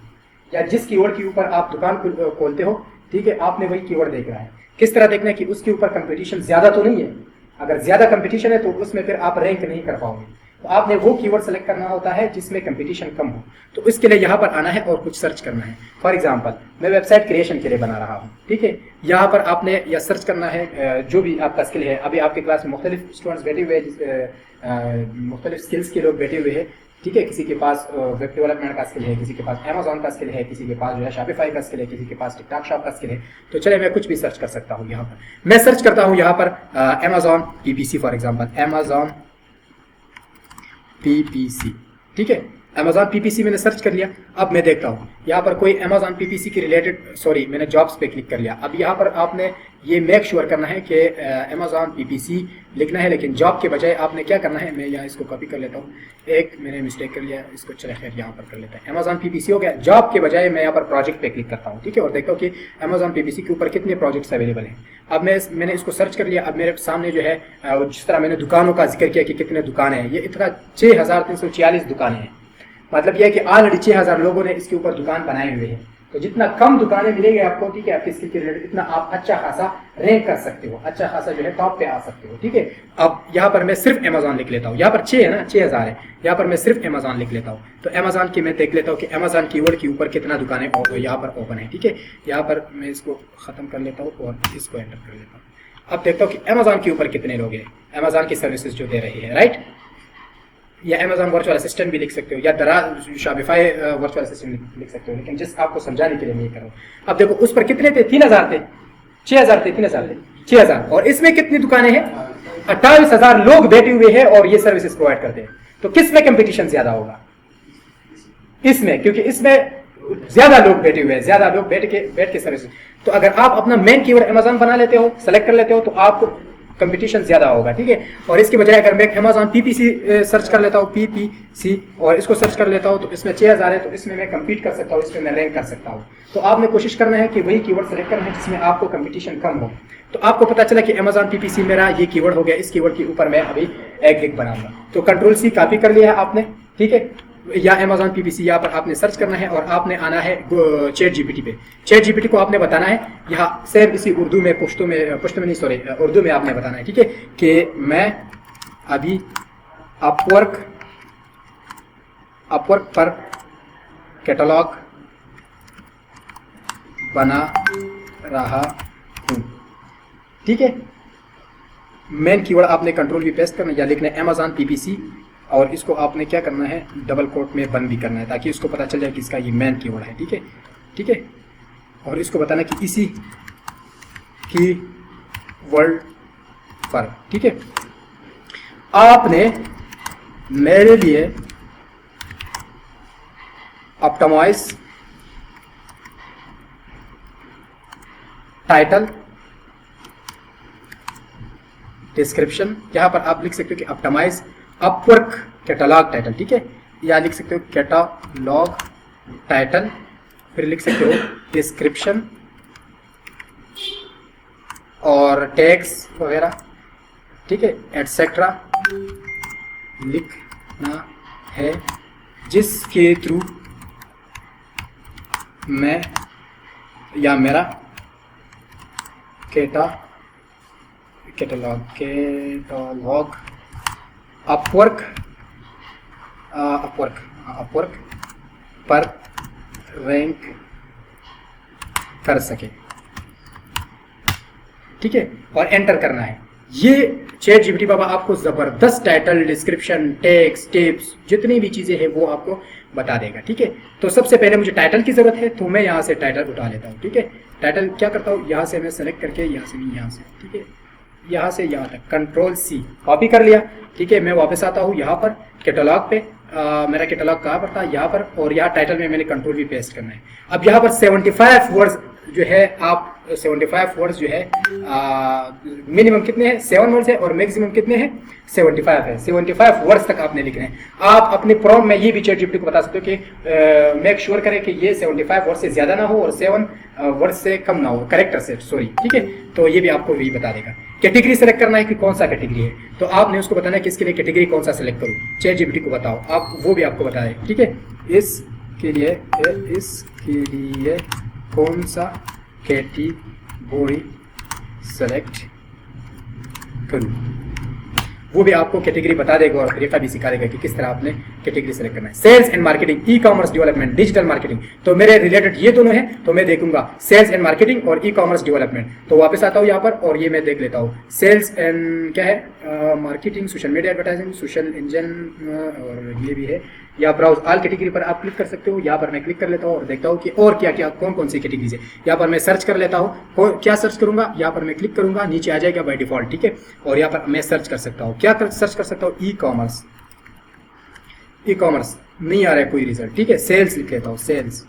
या जिस कीवर्ड के ऊपर आप दुकान खोलते हो, ठीक है, आपने वही कीवर्ड देखना है। किस तरह देखना है कि उसके ऊपर कंपटीशन ज्यादा तो नहीं है। अगर ज्यादा कंपटीशन है तो उसमें फिर आप रैंक नहीं कर पाओगे। तो आपने वो कीवर्ड सेलेक्ट करना होता है जिसमें कंपटीशन कम हो। तो इसके लिए यहाँ पर आना है और कुछ सर्च करना है। फॉर एग्जांपल मैं वेबसाइट क्रिएशन के लिए बना रहा हूँ, ठीक है। यहाँ पर आपने यह सर्च करना है जो भी आपका स्किल है। अभी आपके क्लास में मुख्तलिफ स्टूडेंट्स बैठे हुए हैं, मुख्तलिफ स्किल्स के लोग बैठे हुए हैं, ठीक है। किसी के पास वेब डेवलपमेंट का स्किल है, किसी के पास अमेजॉन का स्किल है, किसी के पास जो है शॉपिफाई का स्किल है, किसी के पास टिकटॉक शॉप का स्किल है। तो चले मैं कुछ भी सर्च कर सकता हूँ। यहाँ पर मैं सर्च करता हूँ यहाँ पर Amazon PPC, for example Amazon PPC, ठीक है। अमेजॉन पीपीसी मैंने सर्च कर लिया। अब मैं देखता हूँ यहाँ पर कोई अमेजॉन पीपीसी के रिलेटेड, सॉरी मैंने जॉब्स पे क्लिक कर लिया। अब यहाँ पर आपने ये मेक श्योर करना है कि अमेजॉन पीपीसी लिखना है, लेकिन जॉब के बजाय आपने क्या करना है, मैं यहाँ इसको कॉपी कर लेता हूँ, एक मैंने मिस्टेक कर लिया, इसको चले खैर यहाँ पर कर लेता है। अमेजॉन पीपीसी हो गया। जॉब के बजाय मैं यहाँ पर प्रोजेक्ट पे क्लिक करता हूँ, ठीक है, और देखता हूँ कि अमेजॉन पीपीसी के ऊपर कितने प्रोजेक्ट्स अवेलेबल हैं। अब मैंने इसको सर्च कर लिया। अब मेरे सामने जो है जिस तरह मैंने दुकानों का जिक्र किया कि कितने दुकानें हैं, ये इतना 6346 दुकानें हैं। मतलब यह है कि ऑलरेडी 6000 लोगों ने इसके ऊपर दुकान बनाए हुए हैं। तो जितना कम दुकानें मिलेंगे आपको, ठीक है, आपकी स्किल के रिलेटेड, इतना आप अच्छा खासा रैंक कर सकते हो, अच्छा खासा जो है टॉप पे आ सकते हो, ठीक है। अब यहाँ पर मैं सिर्फ अमेजॉन लिख लेता हूँ, यहाँ पर 6 है ना, 6000 है, यहाँ पर मैं सिर्फ अमेजॉन लिख लेता हूँ। तो अमेजॉन की मैं देख लेता हूँ कि अमेजॉन कीवर्ड के ऊपर कितना दुकानें यहाँ पर ओपन है, ठीक है। यहाँ पर मैं इसको खत्म कर लेता हूँ और इसको एंटर कर लेता हूँ। अब देखता हूँ कि अमेजॉन के ऊपर कितने लोग हैं, अमेजॉन की सर्विसेज जो दे रही है, राइट। या अमेजॉन वर्चुअल असिस्टेंट भी लिख सकते हो, या दराज शॉपिफाई वर्चुअल असिस्टेंट लिख सकते हो, लेकिन जिस आपको समझाने के लिए मैं ये कर रहा हूँ। अब देखो उस पर कितने थे, 3000 थे, 6000 थे, 3000 थे, 6000, और इसमें कितनी दुकानें हैं, 28000 लोग बैठे हुए हैं और ये सर्विसेज प्रोवाइड करते हैं। तो किस में कंपटीशन ज्यादा होगा, इसमें, क्योंकि इसमें ज्यादा लोग बैठे हुए हैं, ज्यादा लोग बैठ के सर्विसेज। तो अगर आप अपना मेन कीवर्ड अमेजॉन बना लेते हो, सेलेक्ट कर लेते हो, तो आपको कंपटीशन ज्यादा होगा, ठीक है। और इसके बजाय अगर मैं अमेजॉन पीपीसी सर्च कर लेता हूँ, पीपीसी, और इसको सर्च कर लेता हूँ, तो इसमें 6000 है, तो इसमें मैं कंपीट कर सकता हूँ, इसमें मैं रैंक कर सकता हूँ। तो आपने कोशिश करना है कि वही कीवर्ड सेलेक्ट करना है जिसमें आपको कंपटीशन कम हो। तो आपको पता चला कि अमेजॉन पीपीसी मेरा ये कीवर्ड हो गया, इस कीवर्ड के ऊपर मैं अभी एक लिंक बनाऊंगा। तो कंट्रोल सी कॉपी कर लिया है आपने, ठीक है, या अमेजॉन पीपीसी यहाँ पर आपने सर्च करना है और आपने आना है चैट जीपीटी पे। चैट जीपीटी को आपने बताना है यहाँ सेम इसी उर्दू में, पश्तो में नहीं, सॉरी, उर्दू में आपने बताना है, ठीक है, कि मैं अभी अपवर्क पर कैटलॉग बना रहा हूँ, ठीक है। मेन कीवर्ड आपने कंट्रोल भी पेस्ट करना, या लिखना है अमेजॉन पीपीसी, और इसको आपने क्या करना है, डबल कोट में बंद भी करना है, ताकि उसको पता चल जाए कि इसका ये मेन कीवर्ड है, ठीक है, ठीक है। और इसको बताना कि इसी कीवर्ड पर, ठीक है, आपने मेरे लिए ऑप्टिमाइज टाइटल डिस्क्रिप्शन, यहां पर आप लिख सकते हो कि ऑप्टिमाइज अपवर्क कैटलॉग टाइटल, ठीक है, या लिख सकते हो कैटलॉग टाइटल, फिर लिख सकते हो डिस्क्रिप्शन और टैग्स वगैरह, ठीक है, एटसेट्रा लिखना है, जिसके थ्रू मैं या मेरा कैटलॉग अपवर्क पर रैंक कर सके, ठीक है, और एंटर करना है। ये चैट जीपीटी बाबा आपको जबरदस्त टाइटल, डिस्क्रिप्शन, टेक्स्ट, टिप्स, जितनी भी चीजें हैं वो आपको बता देगा, ठीक है। तो सबसे पहले मुझे टाइटल की जरूरत है, तो मैं यहाँ से टाइटल उठा लेता हूँ, ठीक है। टाइटल क्या करता हूँ, यहाँ से मैं सेलेक्ट करके, यहाँ से नहीं, यहाँ से, ठीक है, यहाँ से यहाँ तक कंट्रोल सी कॉपी कर लिया, ठीक है। मैं वापस आता हूँ यहाँ पर कैटलॉग पे, मेरा कैटलॉग कहाँ पर था, यहाँ पर, और यहाँ टाइटल में मैंने कंट्रोल भी पेस्ट करना है। अब यहाँ पर 75 वर्ड्स जो है, आप 75 वर्ड्स जो है, मिनिमम कितने हैं, 7 वर्ड्स है, और मैक्सिमम कितने हैं, 75 है। 75 वर्ड्स तक आपने लिखने हैं। आप अपने प्रॉम्प्ट में ये भी चैट जीपीटी को बता सकते हो कि मेक श्योर करें कि ये 75 वर्ड से ज्यादा ना हो और 7 वर्ड से कम ना हो, करेक्टर से, सॉरी, ठीक है। तो ये भी आपको यही बता देगा। कैटेगरी सेलेक्ट करना है कि कौन सा कैटेगरी है, तो आपने उसको बताना है कि इसके लिए कैटेगरी कौन सा सेलेक्ट करूँ, चैट जीपीटी को बताओ, आप वो भी आपको बताए, ठीक है। इसके लिए कौन सा कैटेगरी सेलेक्ट करूँ, वो भी आपको कैटेगरी बता देगा और तरीका भी सिखा देगा कि किस तरह आपने कैटेगरी सेलेक्ट करना है। Sales and marketing, e-commerce development, digital marketing, तो मेरे रिलेटेड ये दोनों हैं, तो मैं देखूंगा सेल्स एंड मार्केटिंग और ई कॉमर्स डेवलपमेंट। तो वापस आता हूँ यहाँ पर और ये मैं देख लेता हूँ सेल्स एंड क्या है, marketing, social media advertising, social engine, और ये भी है। या ब्राउज ऑल कैटेगरी पर आप क्लिक कर सकते हो। यहाँ पर मैं क्लिक कर लेता हूँ और देखता हूँ कि और क्या क्या कौन कौन सी कैटेगरीज है। यहाँ पर मैं सर्च कर लेता हूँ, क्या सर्च करूंगा, यहाँ पर मैं क्लिक करूंगा, नीचे आ जाएगा बाय डिफॉल्ट, ठीक है। और यहाँ पर मैं सर्च कर सकता हूँ, क्या सर्च कर सकता हूँ, ई कॉमर्स नहीं आ रहा है कोई रिजल्ट, ठीक है। सेल्स लिख लेता हूँ, सेल्स,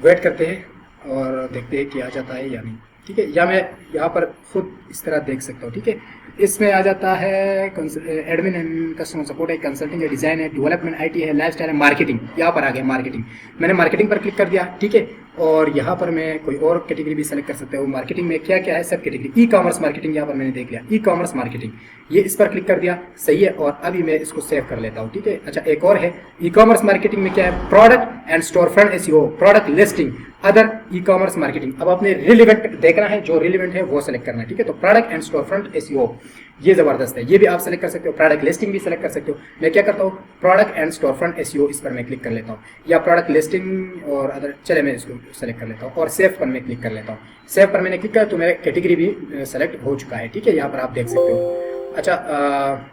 वेट करते हैं और देखते हैं कि आ जाता है या नहीं। ठीक है, या मैं यहाँ पर खुद इस तरह देख सकता हूँ। ठीक है, इसमें आ जाता है एडमिन एंड कस्टमर सपोर्ट है, कंसल्टिंग है, डिजाइन है, डेवलपमेंट, आईटी है, लाइफस्टाइल है, मार्केटिंग। यहाँ पर आ गया मार्केटिंग, मैंने मार्केटिंग पर क्लिक कर दिया। ठीक है, और यहाँ पर मैं कोई और कैटेगरी भी सेलेक्ट कर सकता हूँ। मार्केटिंग में क्या क्या है, सब कैटेगरी। ई कॉमर्स मार्केटिंग यहाँ पर मैंने देख लिया, ई कॉमर्स मार्केटिंग, ये इस पर क्लिक कर दिया, सही है। और अभी मैं इसको सेव कर लेता हूँ। ठीक है, अच्छा एक और है ई कॉमर्स मार्केटिंग में क्या है, product and store front SEO, product listing, other e commerce marketing. अब आपने रिलेवेंट देखना है, जो रिलेवेंट है वो सेलेक्ट करना है। ठीक है, तो product and store front SEO ये जबरदस्त है, ये भी आप सेलेक्ट कर सकते हो। प्रोडक्ट लिस्टिंग भी सेलेक्ट कर सकते हो। मैं क्या करता हूँ, product and store front SEO इस पर मैं क्लिक कर लेता हूँ, या प्रोडक्ट लिस्टिंग और अदर, चले मैं इसको सेलेक्ट कर लेता हूँ और सेव पर मैं क्लिक कर लेता हूँ। सेव पर मैंने क्लिक किया तो मेरा कैटेगरी भी सेलेक्ट हो चुका है। ठीक है, यहाँ पर आप देख सकते हो। अच्छा,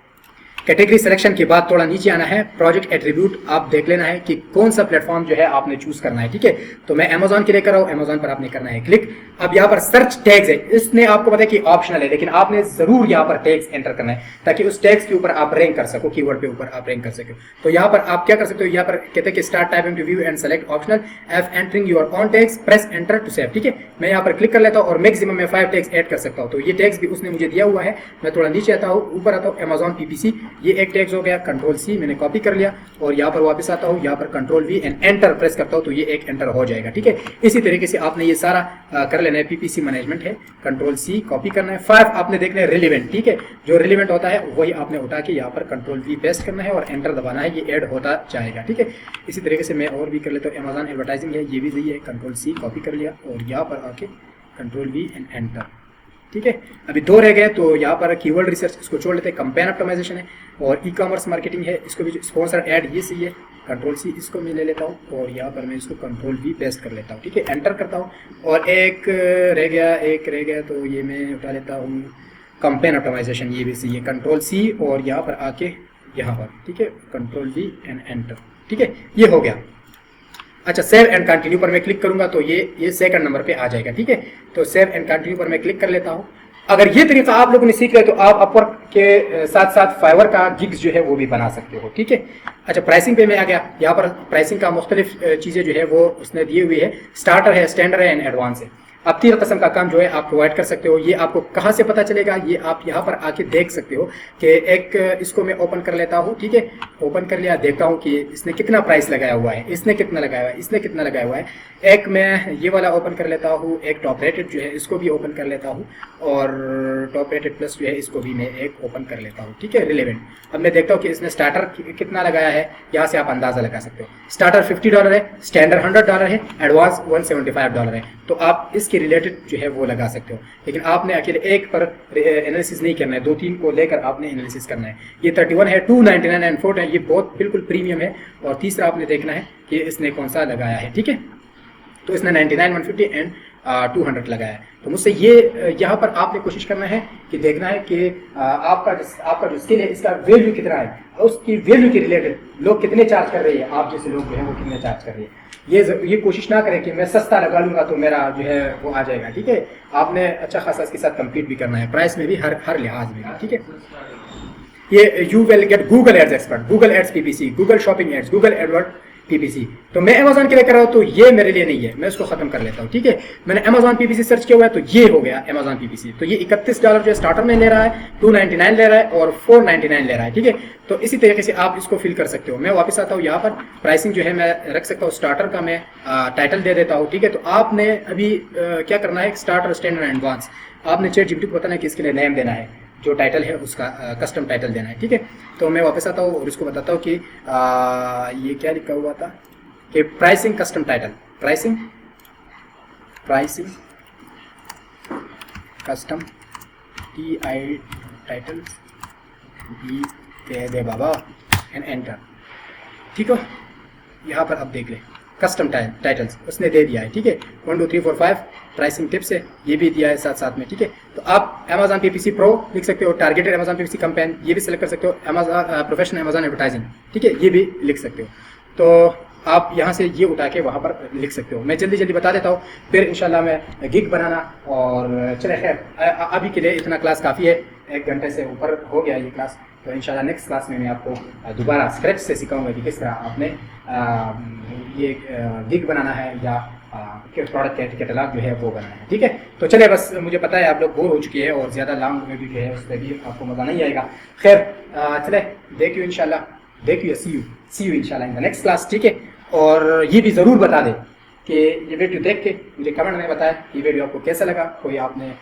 कैटेगरी सिलेक्शन के बाद थोड़ा नीचे आना है, प्रोजेक्ट एट्रीब्यूट आप देख लेना है कि कौन सा प्लेटफॉर्म जो है आपने चूज करना है। ठीक है, तो मैं अमेजॉन के लिए कर रहा हूँ, अमेजॉन पर आपने करना है क्लिक। अब यहाँ पर सर्च टैग्स है, इसने आपको पता है कि ऑप्शनल है, लेकिन आपने जरूर यहाँ पर टैग्स एंटर करना है ताकि उस टैग्स के ऊपर आप रैंक कर सको, कीवर्ड के ऊपर आप रैंक कर सको। तो यहाँ पर आप क्या कर सकते हो, यहाँ पर कहते हैं कि start typing to view and select optional if entering your own tags, press enter to save. ठीक है, मैं यहाँ पर क्लिक कर लेता हूँ और मैक्सिमम में 5 टैग्स ऐड कर सकता हूँ। तो ये टैग्स भी उसने मुझे दिया हुआ है। मैं थोड़ा नीचे आता हूँ, ऊपर आता हूँ, अमेजॉन पीपीसी, ये एक टैग्स हो गया। कंट्रोल सी मैंने कॉपी कर लिया और यहाँ पर वापस आता हूँ, यहाँ पर control we and enter press करता हूँ तो ये एक एंटर हो जाएगा। ठीक है, इसी तरीके से आपने ये सारा कर लेना है। पीपीसी मैनेजमेंट है, कंट्रोल सी कॉपी करना है। 5 आपने देखना है रिलेवेंट। ठीक है, जो रिलेवेंट होता है वही आपने उठा के यहाँ पर कंट्रोल वी पेस्ट करना है और एंटर दबाना है, ये ऐड होता जाएगा। ठीक है, इसी तरीके से मैं और भी कर लेता हूँ। अमेजॉन एडवर्टाइजिंग है, ये भी सही है, कंट्रोल सी कॉपी कर लिया और यहाँ पर आके कंट्रोल वी एंड एंटर। ठीक है, अभी 2 रह गए तो यहाँ पर कीवर्ड रिसर्च इसको छोड़ लेते हैं, कंपेन ऑप्टिमाइजेशन है और ई कॉमर्स मार्केटिंग है, इसको भी स्पॉन्सर ऐड ये सही है, कंट्रोल सी इसको मैं ले लेता हूँ और यहाँ पर मैं इसको कंट्रोल वी पेस्ट कर लेता हूँ। ठीक है, एंटर करता हूँ और एक रह गया तो ये मैं उठा लेता हूँ, कंपेन ऑप्टिमाइजेशन, ये भी सही है, कंट्रोल सी और यहाँ पर आके यहाँ पर। ठीक है, कंट्रोल वी एंड एंटर। ठीक है, ये हो गया। अच्छा, सेव एंड कंटिन्यू पर मैं क्लिक करूंगा तो ये सेकंड नंबर पे आ जाएगा। ठीक है, तो सेव एंड कंटिन्यू पर मैं क्लिक कर लेता हूं। अगर ये तरीका आप लोगों ने सीख लिया तो आप अपवर्क के साथ साथ फाइवर का गिग्स जो है वो भी बना सकते हो। ठीक है, अच्छा प्राइसिंग पे मैं आ गया। यहाँ पर प्राइसिंग का मुख्तलिफ चीजें जो है वो उसने दी हुई है, स्टार्टर है, स्टैंडर्ड है एंड एडवांस है। अब 3 किस्म का काम जो है आप प्रोवाइड कर सकते हो। ये आपको कहाँ से पता चलेगा, ये आप यहाँ पर आके देख सकते हो कि एक इसको मैं ओपन कर लेता हूँ। ठीक है, ओपन कर लिया, देखता हूँ कि इसने कितना प्राइस लगाया हुआ है, इसने कितना लगाया हुआ है, इसने कितना लगाया हुआ है। एक मैं ये वाला ओपन कर लेता हूँ, एक टॉप रेटेड जो है इसको भी ओपन कर लेता हूँ और टॉप रेटेड प्लस जो है इसको भी मैं एक ओपन कर लेता हूँ। ठीक है, रिलेवेंट। अब मैं देखता हूँ कि इसने स्टार्टर कितना लगाया है, यहाँ से आप अंदाजा लगा सकते हो। स्टार्टर $50 है, स्टैंडर्ड $100 है, एडवांस $175 है। तो आप इसके रिलेटेड जो है वो लगा सकते हो, लेकिन आपने अकेले एक पर एनालिसिस नहीं करना है, 2-3 को लेकर आपने एनालिसिस करना है। ये 31 है, 299 एंड 4 है, ये बहुत बिल्कुल प्रीमियम है। और तीसरा आपने देखना है कि इसने कौन सा लगाया है। ठीक है, तो इसने 99, 150 एंड 200 लगाया है। तो मुझसे ये यहाँ पर आपने कोशिश करना है कि देखना है कि आपका जो स्किल है इसका वैल्यू कितना है, उसकी वैल्यू के रिलेटेड लोग कितने चार्ज कर रहे हैं, आप जैसे लोग जो है वो कितने चार्ज कर रहे हैं। ये कोशिश ना करें कि मैं सस्ता लगा लूंगा तो मेरा जो है वो आ जाएगा। ठीक है, आपने अच्छा खासा इसके साथ कम्पीट भी करना है, प्राइस में भी, हर लिहाज में। ठीक है, ये you will get Google ads expert, Google ads PPC, Google shopping ads, Google AdWords PPC. तो मैं अमेजॉन के लिए कर रहा हूँ तो ये मेरे लिए नहीं है, मैं इसको खत्म कर लेता हूँ। ठीक है, मैंने अमेजॉन पीपीसी सर्च किया हुआ है तो ये हो गया अमेजॉन पीपीसी। तो ये $31 जो स्टार्टर में ले रहा है, 299 ले रहा है और 499 ले रहा है। ठीक है, तो इसी तरीके से आप इसको फिल कर सकते हो। मैं वापस आता हूँ, यहाँ पर प्राइसिंग जो है मैं रख सकता हूँ, स्टार्टर का मैं टाइटल दे देता हूँ। ठीक है, तो आपने अभी क्या करना है, स्टार्टर, स्टैंडर्ड, एडवांस, आपने ChatGPT को बताना है कि इसके लिए नेम देना है, जो टाइटल है उसका कस्टम टाइटल देना है। ठीक है, तो मैं वापस आता हूँ और इसको बताता हूँ कि ये क्या लिखा हुआ था कि pricing custom title, pricing custom TI title they Baba and enter. ठीक है, यहाँ पर अब देख ले कस्टम टाइटल्स उसने दे दिया है। ठीक है, 1 2 3 4 5 प्राइसिंग टिप्स है, ये भी दिया है साथ में। ठीक है, तो आप अमेजॉन पीपीसी प्रो लिख सकते हो, टारगेटेड अमेजॉन पीपीसी कैंपेन ये भी सिलेक्ट कर सकते हो, अमेजॉन प्रोफेशनल अमेजॉन एडवर्टाइजिंग। ठीक है, ये भी लिख सकते हो। तो आप यहाँ से ये उठा के वहाँ पर लिख सकते हो। मैं जल्दी बता देता हूँ, फिर इंशाल्लाह मैं गिग बनाना और चले खैर अभी के लिए इतना क्लास काफ़ी है, 1 घंटे से ऊपर हो गया ये क्लास। तो इंशाल्लाह नेक्स्ट क्लास में मैं आपको दोबारा स्क्रैच से सिखाऊंगा कि किस तरह आपने ये गिग बनाना है या प्रोडक्ट कैटलॉग जो है वो बनाना है। ठीक है, तो चले, बस मुझे पता है आप लोग बोर हो चुके हैं और ज़्यादा लॉन्ग वीडियो जो है उस पर भी आपको मज़ा नहीं आएगा। खैर चले, देखिए इंशाल्लाह, देखिए सी यू इंशाल्लाह इन द नेक्स्ट क्लास। ठीक है, और ये भी ज़रूर बता दें कि ये वीडियो देख के मुझे कमेंट में बताएं कि वीडियो आपको कैसा लगा, कोई आपने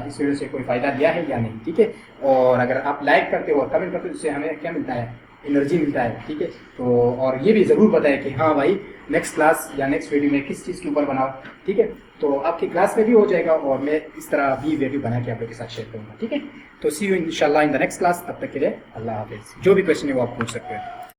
इस वीडियो से कोई फ़ायदा लिया है या नहीं। ठीक है, और अगर आप लाइक करते हो और कमेंट करते हो उससे हमें क्या मिलता है, एनर्जी मिलता है। ठीक है, तो और ये भी ज़रूर बताएं कि हाँ भाई नेक्स्ट क्लास या नेक्स्ट वीडियो में किस चीज़ के ऊपर बनाओ। ठीक है, तो आपकी क्लास में भी हो जाएगा और मैं इस तरह भी वीडियो बना के आप लोग के साथ शेयर करूँगा। ठीक है, तो सी यू इंशाल्लाह इन द नेक्स्ट क्लास। तब तक के लिए अल्लाह हाफिज़। जो भी क्वेश्चन है वो आप पूछ सकते हैं।